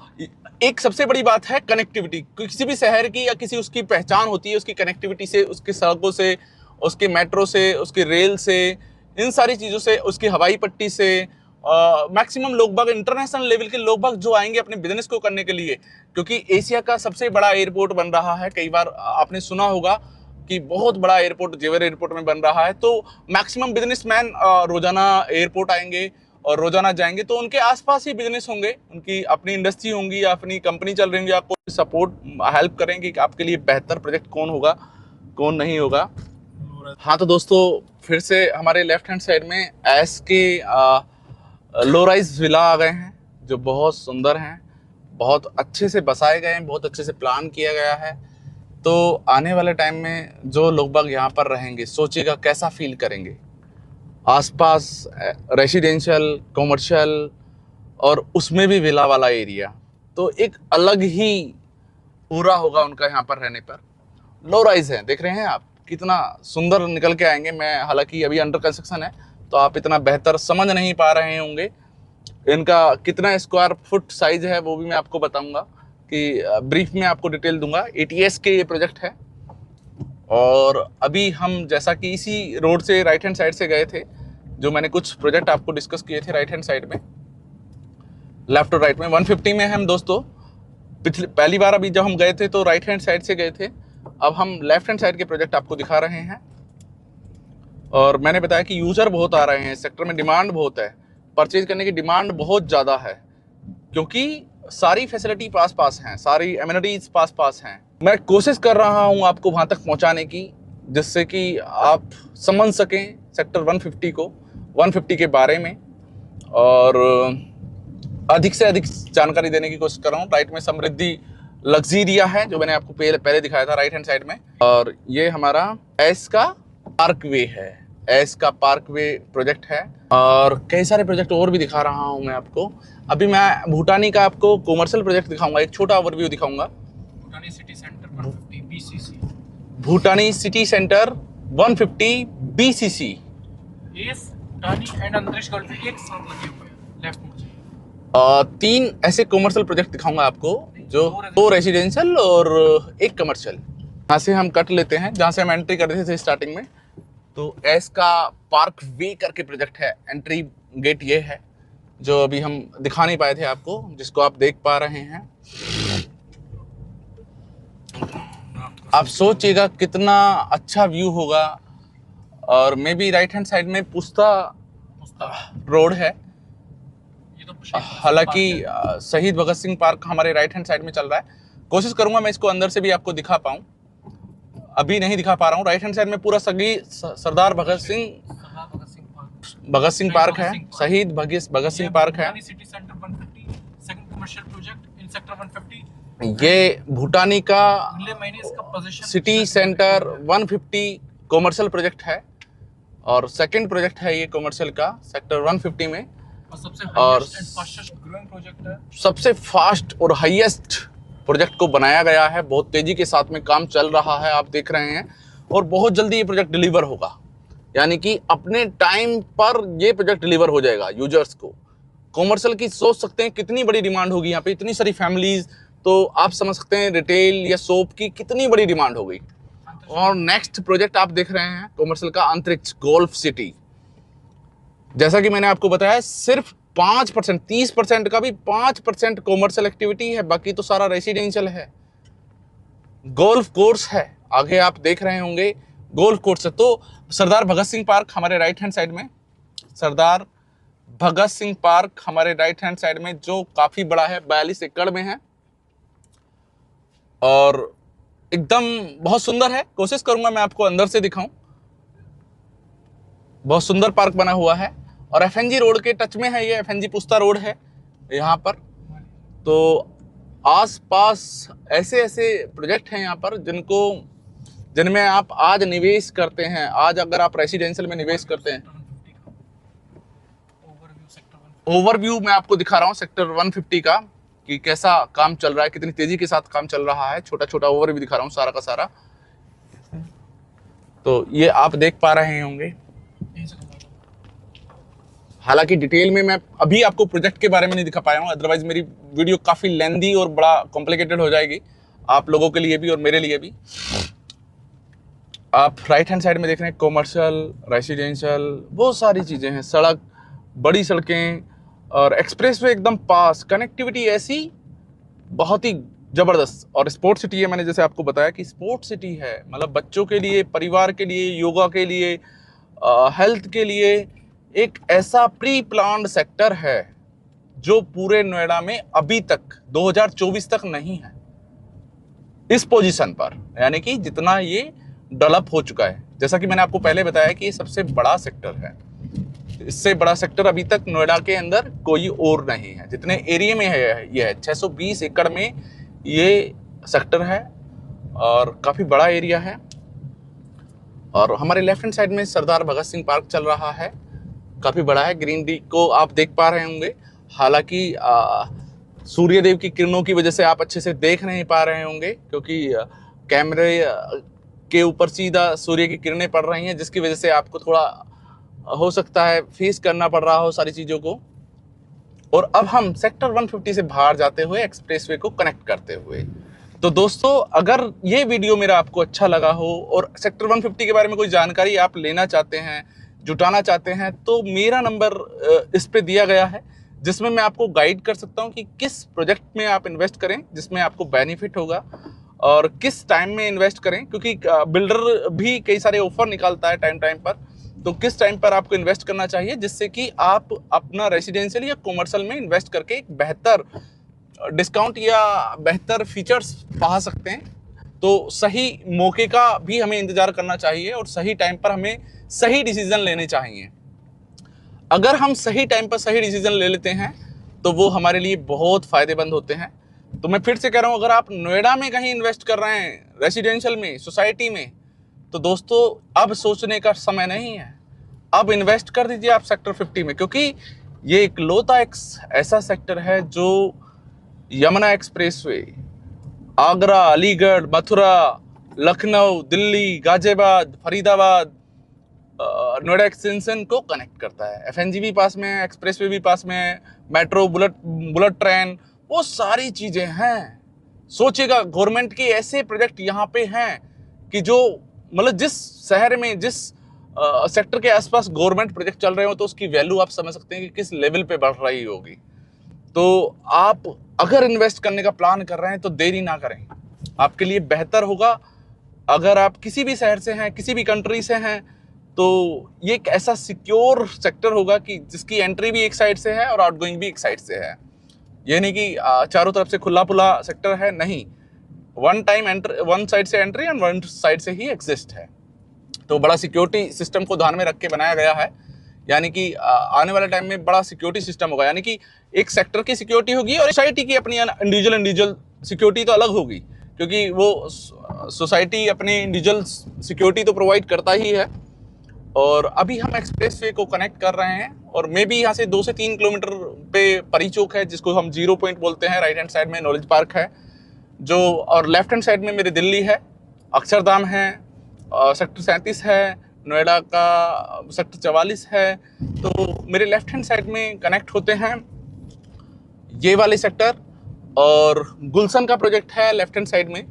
एक सबसे बड़ी बात है कनेक्टिविटी। किसी भी शहर की या किसी उसकी पहचान होती है उसकी कनेक्टिविटी से, उसकी सड़कों से, उसके मेट्रो से, उसके रेल से, इन सारी चीज़ों से, उसकी हवाई पट्टी से। मैक्सिमम लोग बाग इंटरनेशनल लेवल के लोग बाग जो आएंगे अपने बिजनेस को करने के लिए, क्योंकि एशिया का सबसे बड़ा एयरपोर्ट बन रहा है। कई बार आपने सुना होगा कि बहुत बड़ा एयरपोर्ट जेवर एयरपोर्ट में बन रहा है। तो मैक्सिमम बिजनेसमैन रोजाना एयरपोर्ट आएंगे और रोजाना जाएंगे, तो उनके आसपास ही बिजनेस होंगे, उनकी अपनी इंडस्ट्री होंगी या अपनी कंपनी चल रही होंगी, आपको सपोर्ट हेल्प करेंगे कि आपके लिए बेहतर प्रोजेक्ट कौन होगा कौन नहीं होगा। हाँ तो दोस्तों, फिर से हमारे लेफ्ट हैंड साइड में SK लो राइज विला आ गए हैं, जो बहुत सुंदर हैं, बहुत अच्छे से बसाए गए हैं, बहुत अच्छे से प्लान किया गया है। तो आने वाले टाइम में जो लोग बाग यहाँ पर रहेंगे, सोचिएगा कैसा फील करेंगे। आसपास रेसिडेंशियल, कमर्शियल, और उसमें भी विला वाला एरिया, तो एक अलग ही पूरा होगा उनका यहाँ पर रहने पर। लो राइज है, देख रहे हैं आप कितना सुंदर निकल के आएंगे। मैं हालांकि अभी अंडर कंस्ट्रक्शन है तो आप इतना बेहतर समझ नहीं पा रहे होंगे। इनका कितना स्क्वायर फुट साइज है वो भी मैं आपको बताऊंगा, कि ब्रीफ में आपको डिटेल दूंगा। ATS के ये प्रोजेक्ट है। और अभी हम जैसा कि इसी रोड से राइट हैंड साइड से गए थे, जो मैंने कुछ प्रोजेक्ट आपको डिस्कस किए थे राइट हैंड साइड में, लेफ्ट और राइट में 150 में हम दोस्तों पहली बार अभी जब हम गए थे तो राइट हैंड साइड से गए थे। अब हम लेफ्ट हैंड साइड के प्रोजेक्ट आपको दिखा रहे हैं। और मैंने बताया कि यूजर बहुत आ रहे हैं, सेक्टर में डिमांड बहुत है, परचेज करने की डिमांड बहुत ज़्यादा है, क्योंकि सारी फैसिलिटी पास हैं, सारी एमिनिटीज पास हैं। मैं कोशिश कर रहा हूं आपको वहां तक पहुंचाने की, जिससे कि आप समझ सकें सेक्टर 150 के बारे में, और अधिक से अधिक जानकारी देने की कोशिश कर रहा हूँ। राइट में समृद्धि लग्जीरिया है, जो मैंने आपको पहले दिखाया था राइट हैंड साइड में, और ये हमारा एस का पार्क वे है। एस का पार्क वे प्रोजेक्ट है और कई सारे प्रोजेक्ट और भी दिखा रहा हूँ मैं आपको। अभी मैं भूटानी का आपको कॉमर्शियल प्रोजेक्ट दिखाऊंगा, एक छोटा ओवरव्यू दिखाऊंगा। Bhutani city centre 150 BCC। Bhutani city centre 150 BCC। Yes, Bhutani and Antriksh golf एक साथ लगे हुए हैं लेफ्ट में। 3 ऐसे कॉमर्शियल प्रोजेक्ट दिखाऊंगा आपको, जो 2 रेसिडेंशियल और 1 कमर्शियल। यहाँ से हम कट लेते हैं जहाँ से हम एंट्री कर रहे थे स्टार्टिंग में। तो एस का पार्क वे करके प्रोजेक्ट है, एंट्री गेट ये है जो अभी हम दिखा नहीं पाए थे आपको, जिसको आप देख पा रहे हैं। आप सोचिएगा कितना अच्छा व्यू होगा। और may be right hand side में पुस्ता रोड है। हालांकि शहीद भगत सिंह पार्क हमारे राइट हैंड साइड में चल रहा है। कोशिश करूंगा मैं इसको अंदर से भी आपको दिखा पाऊं, अभी नहीं दिखा पा रहा हूं। राइट हैंड साइड में पूरा सरदार भगत सिंह पार्क है, शहीद भगत सिंह पार्क है। City centre 150 second commercial project in sector 150। ये भूटानी का अगले महीने इसका position city centre 150 commercial project है और सेकंड प्रोजेक्ट है ये कॉमर्शियल का सेक्टर 150 में। और सबसे फास्टेस्ट ग्रोइंग प्रोजेक्ट है, सबसे फास्ट और हाईएस्ट प्रोजेक्ट को बनाया गया है। बहुत तेजी के साथ में काम चल रहा है, आप देख रहे हैं। और बहुत जल्दी ये प्रोजेक्ट डिलीवर होगा, यानी कि अपने टाइम पर ये प्रोजेक्ट डिलीवर हो जाएगा यूजर्स को। कॉमर्शियल की सोच सकते हैं कितनी बड़ी डिमांड होगी यहाँ पे, इतनी सारी फैमिलीज, तो आप समझ सकते हैं रिटेल या सोप की कितनी बड़ी डिमांड होगी। और नेक्स्ट प्रोजेक्ट आप देख रहे हैं कॉमर्शियल का अंतरिक्ष गोल्फ सिटी। जैसा कि मैंने आपको बताया, सिर्फ 5%, 30% का भी 5% कॉमर्शियल एक्टिविटी है, बाकी तो सारा रेसिडेंशियल है। गोल्फ कोर्स है, आगे आप देख रहे होंगे गोल्फ कोर्स है। तो सरदार भगत सिंह पार्क हमारे राइट हैंड साइड में, सरदार भगत सिंह पार्क हमारे राइट हैंड साइड में, जो काफी बड़ा है, 42 एकड़ में है और एकदम बहुत सुंदर है। कोशिश करूंगा मैं आपको अंदर से दिखाऊं। बहुत सुंदर पार्क बना हुआ है और एफएनजी रोड के टच में है, ये एफएनजी पुस्ता रोड है यहाँ पर। तो आसपास ऐसे ऐसे प्रोजेक्ट हैं यहाँ पर जिनमें आप आज निवेश करते हैं। आज अगर आप रेसिडेंशियल में निवेश करते हैं, ओवरव्यू मैं आपको दिखा रहा हूँ सेक्टर 150 का कि कैसा काम चल रहा है, कितनी तेजी के साथ काम चल रहा है। छोटा छोटा ओवरव्यू दिखा रहा हूँ सारा का सारा। तो ये आप देख पा रहे होंगे। हालांकि डिटेल में मैं अभी आपको प्रोजेक्ट के बारे में नहीं दिखा पाया हूँ, अदरवाइज मेरी वीडियो काफ़ी लेंदी और बड़ा कॉम्प्लिकेटेड हो जाएगी आप लोगों के लिए भी और मेरे लिए भी। आप राइट हैंड साइड में देख रहे हैं कॉमर्शियल, रेसिडेंशियल, बहुत सारी चीज़ें हैं। सड़क, बड़ी सड़कें और एक्सप्रेस वे एकदम पास, कनेक्टिविटी ऐसी बहुत ही ज़बरदस्त। और स्पोर्ट सिटी है, मैंने जैसे आपको बताया कि स्पोर्ट सिटी है, मतलब बच्चों के लिए, परिवार के लिए, योगा के लिए, हेल्थ के लिए एक ऐसा प्री प्लान्ड सेक्टर है जो पूरे नोएडा में अभी तक 2024 तक नहीं है इस पोजीशन पर, यानी कि जितना ये डेवलप हो चुका है। जैसा कि मैंने आपको पहले बताया कि ये सबसे बड़ा सेक्टर है, इससे बड़ा सेक्टर अभी तक नोएडा के अंदर कोई और नहीं है। जितने एरिया में है ये है 620 एकड़ में ये सेक्टर है और काफ़ी बड़ा एरिया है। और हमारे लेफ्ट हैंड साइड में सरदार भगत सिंह पार्क चल रहा है, काफ़ी बड़ा है। ग्रीनरी को आप देख पा रहे होंगे, हालांकि सूर्य देव की किरणों की वजह से आप अच्छे से देख नहीं पा रहे होंगे, क्योंकि कैमरे के ऊपर सीधा सूर्य की किरणें पड़ रही हैं, जिसकी वजह से आपको थोड़ा हो सकता है फेस करना पड़ रहा हो सारी चीज़ों को। और अब हम सेक्टर 150 से बाहर जाते हुए एक्सप्रेसवे को कनेक्ट करते हुए, तो दोस्तों अगर ये वीडियो मेरा आपको अच्छा लगा हो और सेक्टर 150 के बारे में कोई जानकारी आप लेना चाहते हैं, जुटाना चाहते हैं, तो मेरा नंबर इस पे दिया गया है, जिसमें मैं आपको गाइड कर सकता हूं कि किस प्रोजेक्ट में आप इन्वेस्ट करें जिसमें आपको बेनिफिट होगा और किस टाइम में इन्वेस्ट करें, क्योंकि बिल्डर भी कई सारे ऑफर निकालता है टाइम टाइम पर। तो किस टाइम पर आपको इन्वेस्ट करना चाहिए जिससे कि आप अपना रेसिडेंशियल या कॉमर्शियल में इन्वेस्ट करके एक बेहतर डिस्काउंट या बेहतर फीचर्स पा सकते हैं। तो सही मौके का भी हमें इंतजार करना चाहिए और सही टाइम पर हमें सही डिसीजन लेने चाहिए। अगर हम सही टाइम पर सही डिसीजन ले लेते हैं तो वो हमारे लिए बहुत फ़ायदेमंद होते हैं। तो मैं फिर से कह रहा हूँ, अगर आप नोएडा में कहीं इन्वेस्ट कर रहे हैं रेसिडेंशियल में, सोसाइटी में, तो दोस्तों अब सोचने का समय नहीं है। अब इन्वेस्ट कर दीजिए आप सेक्टर 50 में, क्योंकि ये इकलौता एक ऐसा सेक्टर है जो यमुना एक्सप्रेसवे, आगरा, अलीगढ़, मथुरा, लखनऊ, दिल्ली, गाजियाबाद, फरीदाबाद, नोएडा एक्सटेंशन को कनेक्ट करता है। एफएनजी भी पास में है, एक्सप्रेसवे भी पास में है, मेट्रो, बुलेट ट्रेन, वो सारी चीजें हैं। सोचिएगा, गवर्नमेंट के ऐसे प्रोजेक्ट यहाँ पे हैं कि जो मतलब जिस शहर में, जिस सेक्टर के आसपास गवर्नमेंट प्रोजेक्ट चल रहे हो तो उसकी वैल्यू आप समझ सकते हैं कि किस लेवल पे बढ़ रही होगी। तो आप अगर इन्वेस्ट करने का प्लान कर रहे हैं तो देरी ना करें, आपके लिए बेहतर होगा। अगर आप किसी भी शहर से हैं, किसी भी कंट्री से हैं, तो ये एक ऐसा सिक्योर सेक्टर होगा कि जिसकी एंट्री भी एक साइड से है और आउटगोइंग भी एक साइड से है। ये नहीं कि चारों तरफ से खुला पुला सेक्टर है, नहीं, वन साइड से एंट्री और वन साइड से ही एग्जिस्ट है। तो बड़ा सिक्योरिटी सिस्टम को ध्यान में रख के बनाया गया है, यानी कि आने वाले टाइम में बड़ा सिक्योरिटी सिस्टम होगा, यानी कि एक सेक्टर की सिक्योरिटी होगी और सोसाइटी की अपनी इंडिविजुअल सिक्योरिटी तो अलग होगी, क्योंकि वो सोसाइटी अपनी इंडिविजुअल सिक्योरिटी तो प्रोवाइड करता ही है। और अभी हम एक्सप्रेसवे को कनेक्ट कर रहे हैं और मे बी यहाँ से 2 से 3 किलोमीटर पे परी चौक है, जिसको हम 0 पॉइंट बोलते हैं। राइट हैंड साइड में नॉलेज पार्क है जो, और लेफ्ट हैंड साइड में मेरे दिल्ली है, अक्षरधाम है, सेक्टर 37 है, नोएडा का सेक्टर 44 है। तो मेरे लेफ्ट हैंड साइड में कनेक्ट होते हैं ये वाले सेक्टर, और गुलशन का प्रोजेक्ट है लेफ्ट हैंड साइड में,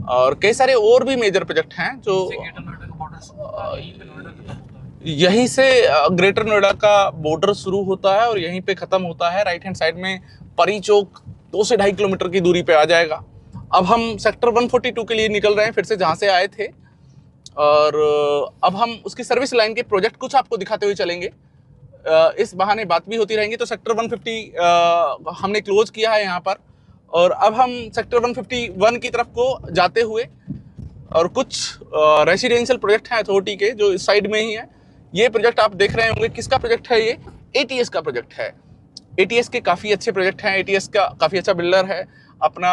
और कई सारे और भी मेजर प्रोजेक्ट हैं जो यहीं से ग्रेटर नोएडा का बॉर्डर शुरू होता है और यहीं पे खत्म होता है। राइट हैंड साइड में परी चौक 2 से 2.5 किलोमीटर की दूरी पे आ जाएगा। अब हम सेक्टर 142 के लिए निकल रहे हैं फिर से, जहाँ से आए थे, और अब हम उसकी सर्विस लाइन के प्रोजेक्ट कुछ आपको दिखाते हुए चलेंगे। इस बहाने बात भी होती रहेंगी। तो सेक्टर 150 हमने क्लोज किया है यहाँ पर, और अब हम सेक्टर 151 की तरफ को जाते हुए, और कुछ रेसिडेंशियल प्रोजेक्ट हैं अथॉरिटी के जो इस साइड में ही है। ये प्रोजेक्ट आप देख रहे होंगे, किसका प्रोजेक्ट है ये? एटीएस का प्रोजेक्ट है। एटीएस के काफ़ी अच्छे प्रोजेक्ट हैं, एटीएस का काफ़ी अच्छा बिल्डर है, अपना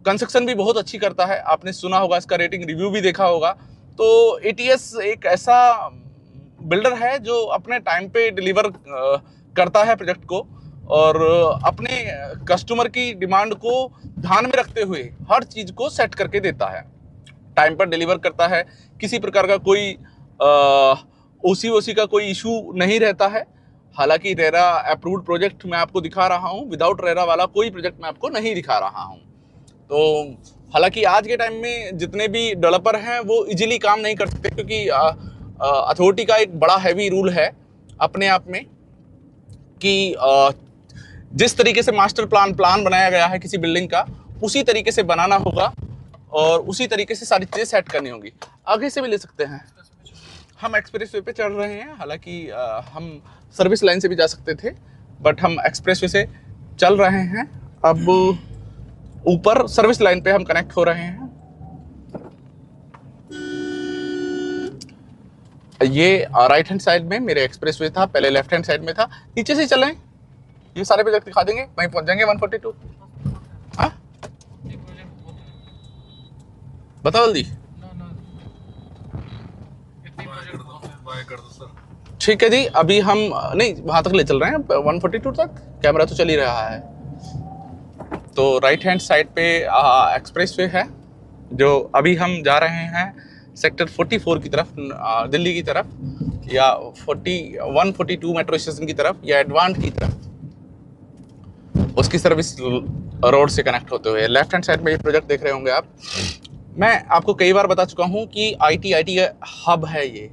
कंस्ट्रक्शन भी बहुत अच्छी करता है, आपने सुना होगा, इसका रेटिंग रिव्यू भी देखा होगा। तो एटीएस एक ऐसा बिल्डर है जो अपने टाइम पे डिलीवर करता है प्रोजेक्ट को, और अपने कस्टमर की डिमांड को ध्यान में रखते हुए हर चीज़ को सेट करके देता है, टाइम पर डिलीवर करता है। किसी प्रकार का कोई ओसी का कोई इशू नहीं रहता है। हालांकि रेरा अप्रूव्ड प्रोजेक्ट मैं आपको दिखा रहा हूँ, विदाउट रेरा वाला कोई प्रोजेक्ट मैं आपको नहीं दिखा रहा हूँ। तो हालांकि आज के टाइम में जितने भी डेवलपर हैं वो इजीली काम नहीं कर सकते, क्योंकि अथॉरिटी का एक बड़ा हैवी रूल है अपने आप में कि जिस तरीके से मास्टर प्लान बनाया गया है किसी बिल्डिंग का, उसी तरीके से बनाना होगा और उसी तरीके से सारी चीज़ें सेट करनी होंगी। आगे से भी ले सकते हैं, हम एक्सप्रेसवे पे चढ़ रहे हैं। हालांकि हम सर्विस लाइन से भी जा सकते थे, बट हम एक्सप्रेसवे से चल रहे हैं। अब ऊपर सर्विस लाइन पे हम कनेक्ट हो रहे हैं। ये राइट हैंड साइड में मेरे एक्सप्रेसवे था, पहले लेफ्ट हैंड साइड में था। नीचे से चलें, ये सारे प्रोजेक्ट दिखा देंगे, वहीं पहुंच जाएंगे 142। हाँ, बताओ जल्दी। ठीक है जी, अभी हम नहीं वहां तक ले चल रहे हैं, 142 तक। कैमरा तो चल ही रहा है। तो राइट हैंड साइड पे एक्सप्रेसवे है, जो अभी हम जा रहे हैं सेक्टर 44 की तरफ, दिल्ली की तरफ, या 142 मेट्रो स्टेशन की तरफ, या एडवांस की तरफ, उसकी सर्विस रोड से कनेक्ट होते हुए। लेफ्ट हैंड साइड में ये प्रोजेक्ट देख रहे होंगे आप। मैं आपको कई बार बता चुका हूँ कि आईटी का हब है ये।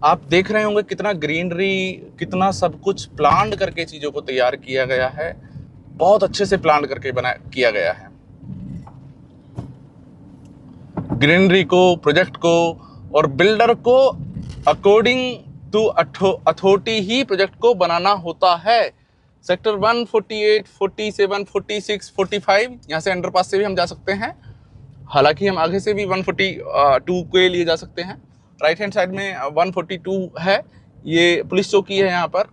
आप देख रहे होंगे कितना ग्रीनरी, कितना सब कुछ प्लान करके चीज़ों को तैयार किया गया है, बहुत अच्छे से प्लान करके किया गया है। ग्रीनरी को, प्रोजेक्ट को और बिल्डर को अकॉर्डिंग टू अथॉरिटी ही प्रोजेक्ट को बनाना होता है। सेक्टर 148, 47, 46, 45, यहाँ से अंडरपास से भी हम जा सकते हैं। हालांकि हम आगे से भी 142 के लिए जा सकते हैं। राइट हैंड साइड में 142 है, ये पुलिस चौकी है। यहाँ पर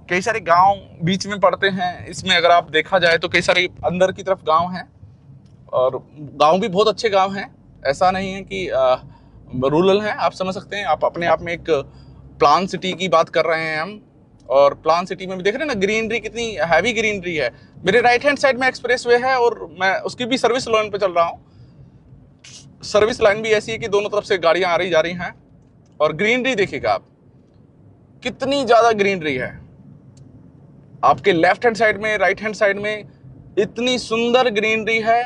कई सारे गांव बीच में पड़ते हैं इसमें, अगर आप देखा जाए तो कई सारे अंदर की तरफ गांव हैं, और गांव भी बहुत अच्छे गांव हैं। ऐसा नहीं है कि रूरल है, आप समझ सकते हैं। आप अपने आप में एक प्लान सिटी की बात कर रहे हैं हम, और प्लान सिटी में भी देख रहे हैं ना ग्रीनरी, कितनी हैवी ग्रीनरी है। मेरे राइट हैंड साइड में एक्सप्रेस वे है और मैं उसकी भी सर्विस लाइन पे चल रहा हूँ। सर्विस लाइन भी ऐसी है कि दोनों तरफ से गाड़ियां आ रही जा रही हैं, और ग्रीनरी देखिएगा आप, कितनी ज्यादा ग्रीनरी है। आपके लेफ्ट हैंड साइड में, राइट हैंड साइड में इतनी सुंदर ग्रीनरी है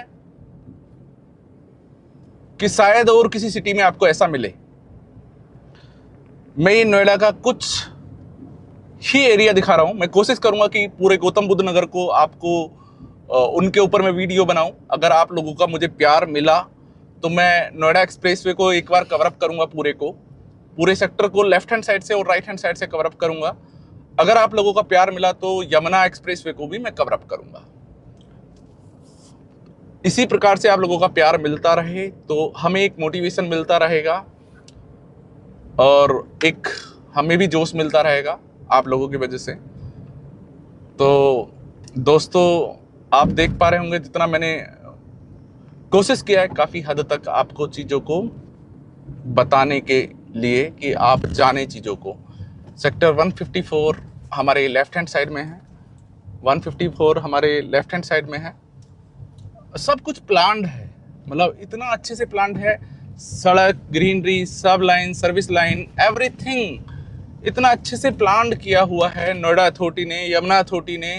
कि शायद और किसी सिटी में आपको ऐसा मिले। मैं ये नोएडा का कुछ ही एरिया दिखा रहा हूं। मैं कोशिश करूंगा कि पूरे गौतम बुद्ध नगर को आपको उनके ऊपर मैं वीडियो बनाऊं। अगर आप लोगों का मुझे प्यार मिला तो मैं नोएडा एक्सप्रेसवे को एक बार कवर अप करूंगा, पूरे सेक्टर को लेफ्ट हैंड साइड से और राइट हैंड साइड से कवर अप करूंगा। अगर आप लोगों का प्यार मिला तो यमुना एक्सप्रेसवे को भी मैं कवर अप करूंगा। इसी प्रकार से आप लोगों का प्यार मिलता रहे तो हमें एक मोटिवेशन मिलता रहेगा और एक हमें भी जोश मिलता रहेगा आप लोगों की वजह से। तो दोस्तों, आप देख पा रहे होंगे जितना मैंने कोशिश किया है काफ़ी हद तक आपको चीज़ों को बताने के लिए कि आप जाने चीज़ों को। सेक्टर 154 हमारे लेफ्ट हैंड साइड में है, 154 हमारे लेफ्ट हैंड साइड में है। सब कुछ प्लान्ड है, मतलब इतना अच्छे से प्लान्ड है। सड़क, ग्रीनरी, सब लाइन, सर्विस लाइन, एवरीथिंग इतना अच्छे से प्लान्ड किया हुआ है नोएडा अथॉरिटी ने, यमुना अथॉरिटी ने,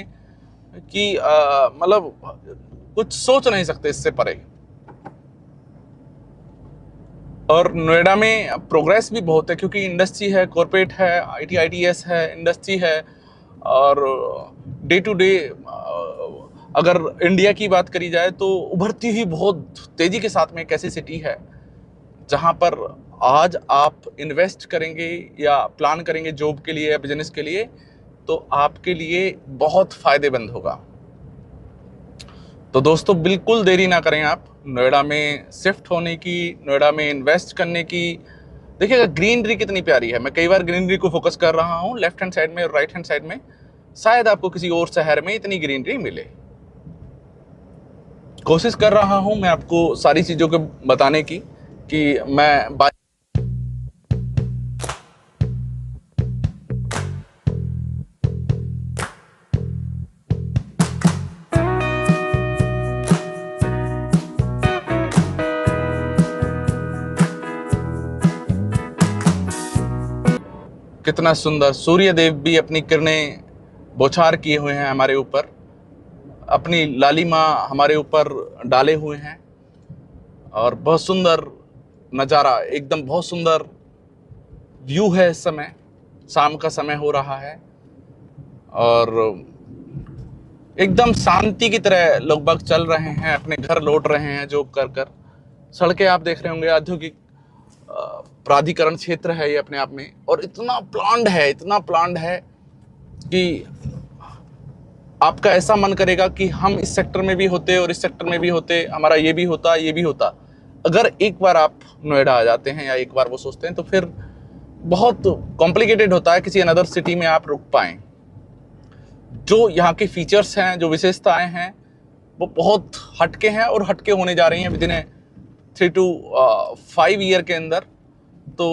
कि मतलब कुछ सोच नहीं सकते इससे परे। और नोएडा में प्रोग्रेस भी बहुत है क्योंकि इंडस्ट्री है, कॉर्पोरेट है, आईटी आईटीएस है, इंडस्ट्री है। और डे टू डे अगर इंडिया की बात करी जाए तो उभरती ही बहुत तेज़ी के साथ में एक ऐसी सिटी है जहां पर आज आप इन्वेस्ट करेंगे या प्लान करेंगे जॉब के लिए या बिजनेस के लिए तो आपके लिए बहुत फ़ायदेमंद होगा। तो दोस्तों, बिल्कुल देरी ना करें आप नोएडा में शिफ्ट होने की, नोएडा में इन्वेस्ट करने की। देखिएगा ग्रीनरी कितनी प्यारी है। मैं कई बार ग्रीनरी को फोकस कर रहा हूँ लेफ्ट हैंड साइड में और राइट हैंड साइड में। शायद आपको किसी और शहर में इतनी ग्रीनरी मिले। कोशिश कर रहा हूँ मैं आपको सारी चीज़ों को बताने की कि मैं बात कितना सुंदर सूर्य देव भी अपनी किरणें बौछार किए हुए हैं हमारे ऊपर, अपनी लालिमा हमारे ऊपर डाले हुए हैं। और बहुत सुंदर नज़ारा, एकदम बहुत सुंदर व्यू है। इस समय शाम का समय हो रहा है और एकदम शांति की तरह लोग बाग चल रहे हैं, अपने घर लौट रहे हैं जॉब कर कर। सड़कें आप देख रहे होंगे, औद्योगिक प्राधिकरण क्षेत्र है ये अपने आप में, और इतना प्लान्ड है कि आपका ऐसा मन करेगा कि हम इस सेक्टर में भी होते और इस सेक्टर में भी होते, हमारा ये भी होता, ये भी होता। अगर एक बार आप नोएडा आ जाते हैं या एक बार वो सोचते हैं तो फिर बहुत कॉम्प्लिकेटेड होता है किसी अनदर सिटी में आप रुक पाएँ। जो यहाँ के फीचर्स हैं, जो विशेषताएं हैं, वो बहुत हटके हैं और हटके होने जा रही हैं विदिन 3 to 5 ईयर के अंदर। तो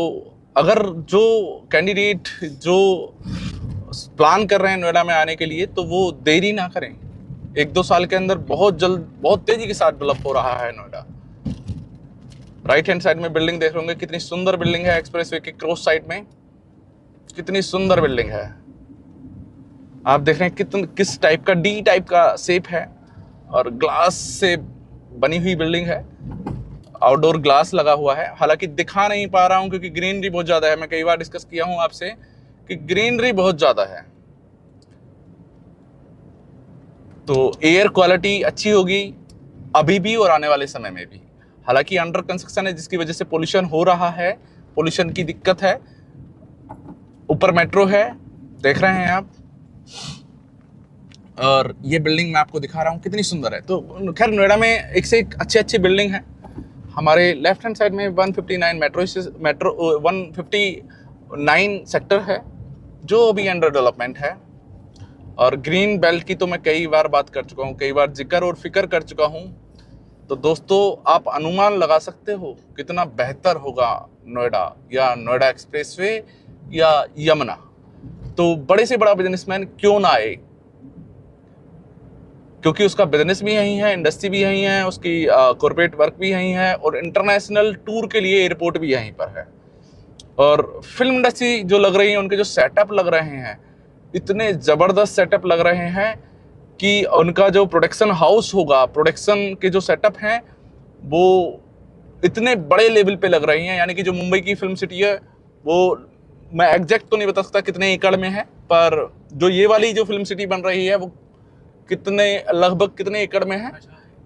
अगर जो कैंडिडेट जो प्लान कर रहे हैं नोएडा में आने के लिए तो वो देरी ना करें। 1-2 साल के अंदर बहुत जल्द, बहुत तेजी के साथ डेवलप हो रहा है नोएडा। राइट हैंड साइड में बिल्डिंग देख रहे होंगे, कितनी सुंदर बिल्डिंग है। एक्सप्रेसवे के क्रॉस साइड में कितनी सुंदर बिल्डिंग है। आप देख रहे हैं किस टाइप का, डी टाइप का शेप है और ग्लास से बनी हुई बिल्डिंग है। आउटडोर ग्लास लगा हुआ है, हालांकि दिखा नहीं पा रहा हूं क्योंकि ग्रीनरी बहुत ज़्यादा है। मैं कई बार डिस्कस किया हूं आपसे कि ग्रीनरी बहुत ज़्यादा है, तो एयर क्वालिटी अच्छी होगी अभी भी और आने वाले समय में भी। हालांकि अंडर कंस्ट्रक्शन है जिसकी वजह से पोल्यूशन हो रहा है, पोल्यूशन की दिक्कत है। ऊपर मेट्रो है, देख रहे हैं आप। और ये बिल्डिंग मैं आपको दिखा रहा हूँ कितनी सुंदर है। तो खैर नोएडा में एक से एक अच्छी बिल्डिंग है। हमारे लेफ्ट हैंड साइड में 159 मेट्रो 159 सेक्टर है जो अभी अंडर डेवलपमेंट है। और ग्रीन बेल्ट की तो मैं कई बार बात कर चुका हूँ, कई बार जिक्र और फिक्र कर चुका हूँ तो दोस्तों आप अनुमान लगा सकते हो कितना बेहतर होगा नोएडा, या नोएडा एक्सप्रेसवे या यमुना। तो बड़े से बड़ा बिजनेसमैन क्यों ना आए, क्योंकि उसका बिजनेस भी यहीं है, इंडस्ट्री भी यहीं है, उसकी कॉर्पोरेट वर्क भी यहीं है, और इंटरनेशनल टूर के लिए एयरपोर्ट भी यहीं पर है। और फिल्म इंडस्ट्री जो लग रही है, उनके जो सेटअप लग रहे हैं, इतने ज़बरदस्त सेटअप लग रहे हैं कि उनका जो प्रोडक्शन हाउस होगा, प्रोडक्शन के जो सेटअप हैं वो इतने बड़े लेवल पे लग रही हैं। यानी कि जो मुंबई की फिल्म सिटी है वो मैं एग्जैक्ट तो नहीं बता सकता कितने एकड़ में है, पर जो ये वाली जो फिल्म सिटी बन रही है वो लगभग कितने एकड़ में है,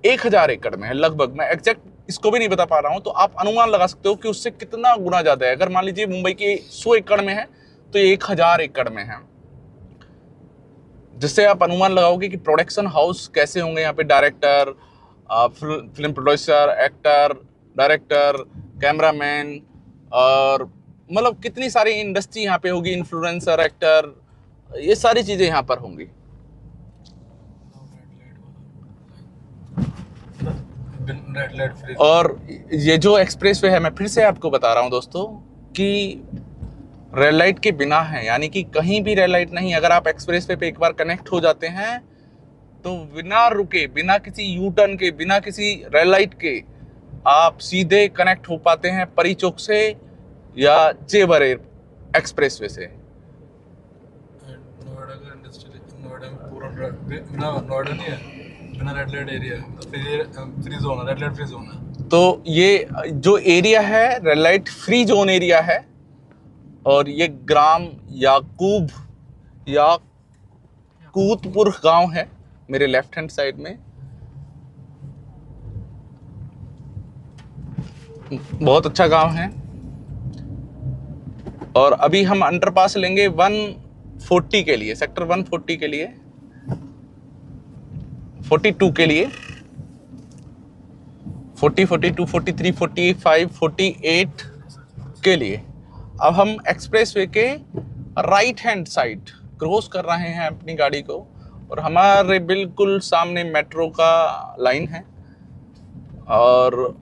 1000 एकड़ में है लगभग। मैं एग्जैक्ट इसको भी नहीं बता पा रहा हूँ, तो आप अनुमान लगा सकते हो कि उससे कितना गुना ज़्यादा है। अगर मान लीजिए मुंबई के 100 एकड़ में है तो ये 1000 एकड़ में है, जिससे आप अनुमान लगाओगे कि प्रोडक्शन हाउस कैसे होंगे यहाँ पे। Director, film producer, actor, director, cameraman, और मतलब कितनी सारी इंडस्ट्री यहाँ पे होगी, इन्फ्लुएंसर, एक्टर, ये सारी चीज़ें यहाँ पर होंगी। और ये जो एक्सप्रेसवे है, मैं फिर से आपको बता रहा हूँ दोस्तों कि रेड लाइट के बिना है, यानी कि कहीं भी रेड लाइट नहीं। अगर आप एक्सप्रेसवे पे एक बार कनेक्ट हो जाते हैं तो बिना रुके, बिना किसी यू टर्न के, बिना किसी रेड लाइट के आप सीधे कनेक्ट हो पाते हैं परी चौक से या जेवर एक्सप्रेसवे से। नोएडा का इंडस्ट्री, नोएडा में पूरा नोएडा नहीं है, बिना रेड लाइट एरिया है, फ्री जोन है, रेड लाइट फ्री जोन है। तो ये जो एरिया है red light free zone area है, और ये ग्राम याकूब या कूतपुर गांव है मेरे लेफ्ट हैंड साइड में। बहुत अच्छा गांव है। और अभी हम अंडरपास लेंगे 140 के लिए, सेक्टर 140 के लिए, 42 के लिए, 40, 42, 43, 45, 48 के लिए। अब हम एक्सप्रेसवे के राइट हैंड साइड क्रॉस कर रहे हैं अपनी गाड़ी को, और हमारे बिल्कुल सामने मेट्रो का लाइन है, और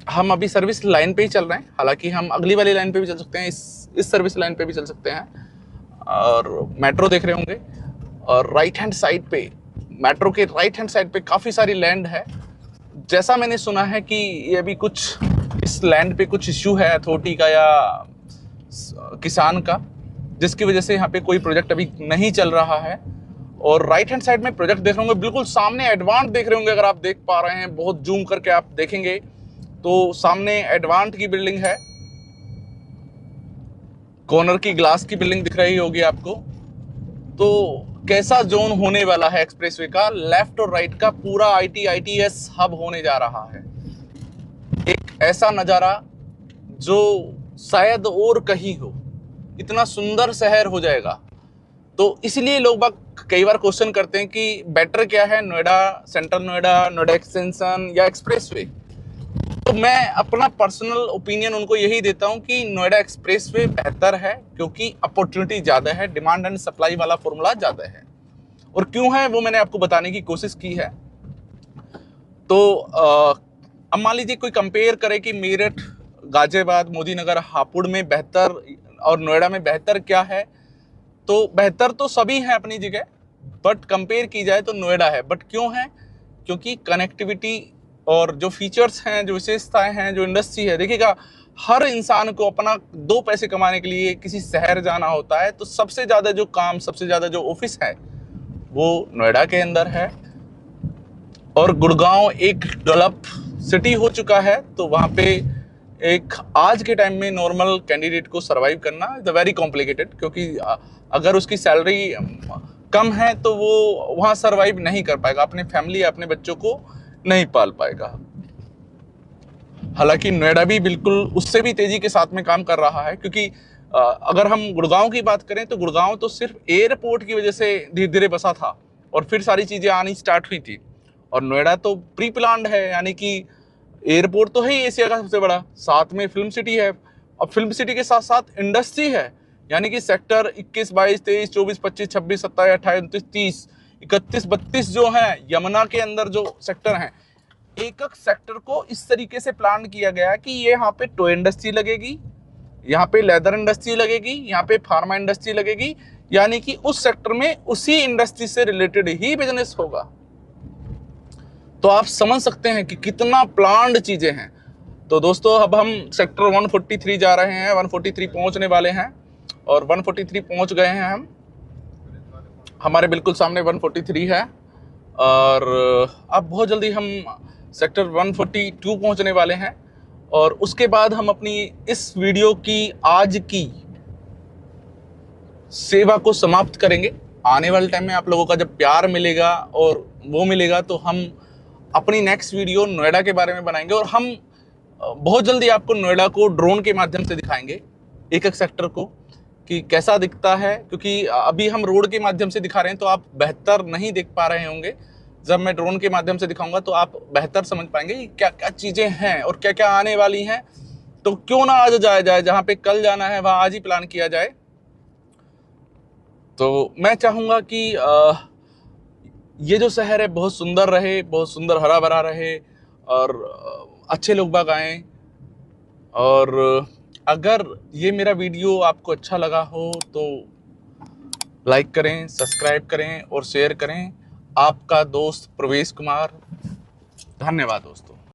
हम अभी सर्विस लाइन पे ही चल रहे हैं। हालांकि हम अगली वाली लाइन पे भी चल सकते हैं, इस सर्विस लाइन पे भी चल सकते हैं, और मेट्रो देख रहे होंगे। और राइट हैंड साइड पे, मेट्रो के राइट हैंड साइड पे काफ़ी सारी लैंड है। जैसा मैंने सुना है कि ये अभी कुछ इस लैंड पे कुछ इश्यू है अथॉरिटी का या किसान का, जिसकी वजह से यहाँ पे कोई प्रोजेक्ट अभी नहीं चल रहा है। और राइट हैंड साइड में प्रोजेक्ट देख रहे होंगे, बिल्कुल सामने एडवांट देख रहे होंगे। अगर आप देख पा रहे हैं, बहुत जूम करके आप देखेंगे तो सामने एडवांट की बिल्डिंग है, कॉर्नर की ग्लास की बिल्डिंग दिख रही होगी आपको। तो कैसा जोन होने वाला है एक्सप्रेसवे का, लेफ्ट और राइट का पूरा ITS हब होने जा रहा है। एक ऐसा नज़ारा जो शायद और कहीं हो, इतना सुंदर शहर हो जाएगा। तो इसलिए लोग बाग कई बार क्वेश्चन करते हैं कि बेटर क्या है, नोएडा, सेंट्रल नोएडा, नोएडा एक्सटेंशन या एक्सप्रेसवे। तो मैं अपना पर्सनल ओपिनियन उनको यही देता हूं कि नोएडा एक्सप्रेसवे बेहतर है, क्योंकि अपॉर्चुनिटी ज़्यादा है, डिमांड एंड सप्लाई वाला फॉर्मूला ज़्यादा है। और क्यों है वो मैंने आपको बताने की कोशिश की है। तो अब मान लीजिए कोई कंपेयर करे कि मेरठ, गाजियाबाद, मोदीनगर, हापुड़ में बेहतर और नोएडा में बेहतर क्या है, तो बेहतर तो सभी हैं अपनी जगह, बट कंपेयर की जाए तो नोएडा है। बट क्यों है? क्योंकि कनेक्टिविटी और जो फीचर्स हैं, जो विशेषताएं हैं, जो इंडस्ट्री है। देखिएगा, हर इंसान को अपना 2 पैसे कमाने के लिए किसी शहर जाना होता है, तो सबसे ज़्यादा जो काम, सबसे ज़्यादा जो ऑफिस है वो नोएडा के अंदर है। और गुड़गांव एक डेवलप सिटी हो चुका है, तो वहाँ पे एक आज के टाइम में नॉर्मल कैंडिडेट को सर्वाइव करना इज़ वेरी कॉम्प्लिकेटेड, क्योंकि अगर उसकी सैलरी कम है तो वो वहाँ सर्वाइव नहीं कर पाएगा, अपने फैमिली या अपने बच्चों को नहीं पाल पाएगा। हालांकि नोएडा भी बिल्कुल उससे भी तेज़ी के साथ में काम कर रहा है, क्योंकि अगर हम गुड़गांव की बात करें तो गुड़गांव तो सिर्फ एयरपोर्ट की वजह से धीरे धीरे बसा था, और फिर सारी चीज़ें आनी स्टार्ट हुई थी। और नोएडा तो प्री प्लान्ड है, यानी कि एयरपोर्ट तो है ही एशिया का सबसे बड़ा, साथ में फिल्म सिटी है, और फिल्म सिटी के साथ साथ इंडस्ट्री है। यानी कि सेक्टर 21, 22, 23, 24, 25, 26, 27, 28, 29, 30, 31, 32 जो हैं यमुना के अंदर जो सेक्टर हैं, एक एक सेक्टर को इस तरीके से प्लान किया गया कि ये यहाँ पे टॉय इंडस्ट्री लगेगी, यहाँ पे लेदर इंडस्ट्री लगेगी, यहाँ पे फार्मा इंडस्ट्री लगेगी, यानी कि उस सेक्टर में उसी इंडस्ट्री से रिलेटेड ही बिजनेस होगा। तो आप समझ सकते हैं कि कितना प्लान्ड चीजें हैं। तो दोस्तों अब हम सेक्टर 143 जा रहे हैं, 143 पहुंचने वाले हैं और 143 पहुंच गए हैं हम। हमारे बिल्कुल सामने 143 है और अब बहुत जल्दी हम सेक्टर 142 पहुंचने वाले हैं और उसके बाद हम अपनी इस वीडियो की आज की सेवा को समाप्त करेंगे। आने वाले टाइम में आप लोगों का जब प्यार मिलेगा और वो मिलेगा तो हम अपनी नेक्स्ट वीडियो नोएडा के बारे में बनाएंगे और हम बहुत जल्दी आपको नोएडा को ड्रोन के माध्यम से दिखाएंगे, एक एक सेक्टर को कि कैसा दिखता है, क्योंकि अभी हम रोड के माध्यम से दिखा रहे हैं तो आप बेहतर नहीं देख पा रहे होंगे। जब मैं ड्रोन के माध्यम से दिखाऊंगा तो आप बेहतर समझ पाएंगे कि क्या क्या चीज़ें हैं और क्या क्या आने वाली हैं। तो क्यों ना आज जाया जाए, जहाँ पे कल जाना है वहाँ आज ही प्लान किया जाए। तो मैं चाहूँगा कि ये जो शहर है बहुत सुंदर रहे, बहुत सुंदर हरा भरा रहे और अच्छे लोग बाग आएँ। और अगर ये मेरा वीडियो आपको अच्छा लगा हो तो लाइक करें, सब्सक्राइब करें और शेयर करें। आपका दोस्त प्रवेश कुमार। धन्यवाद दोस्तों।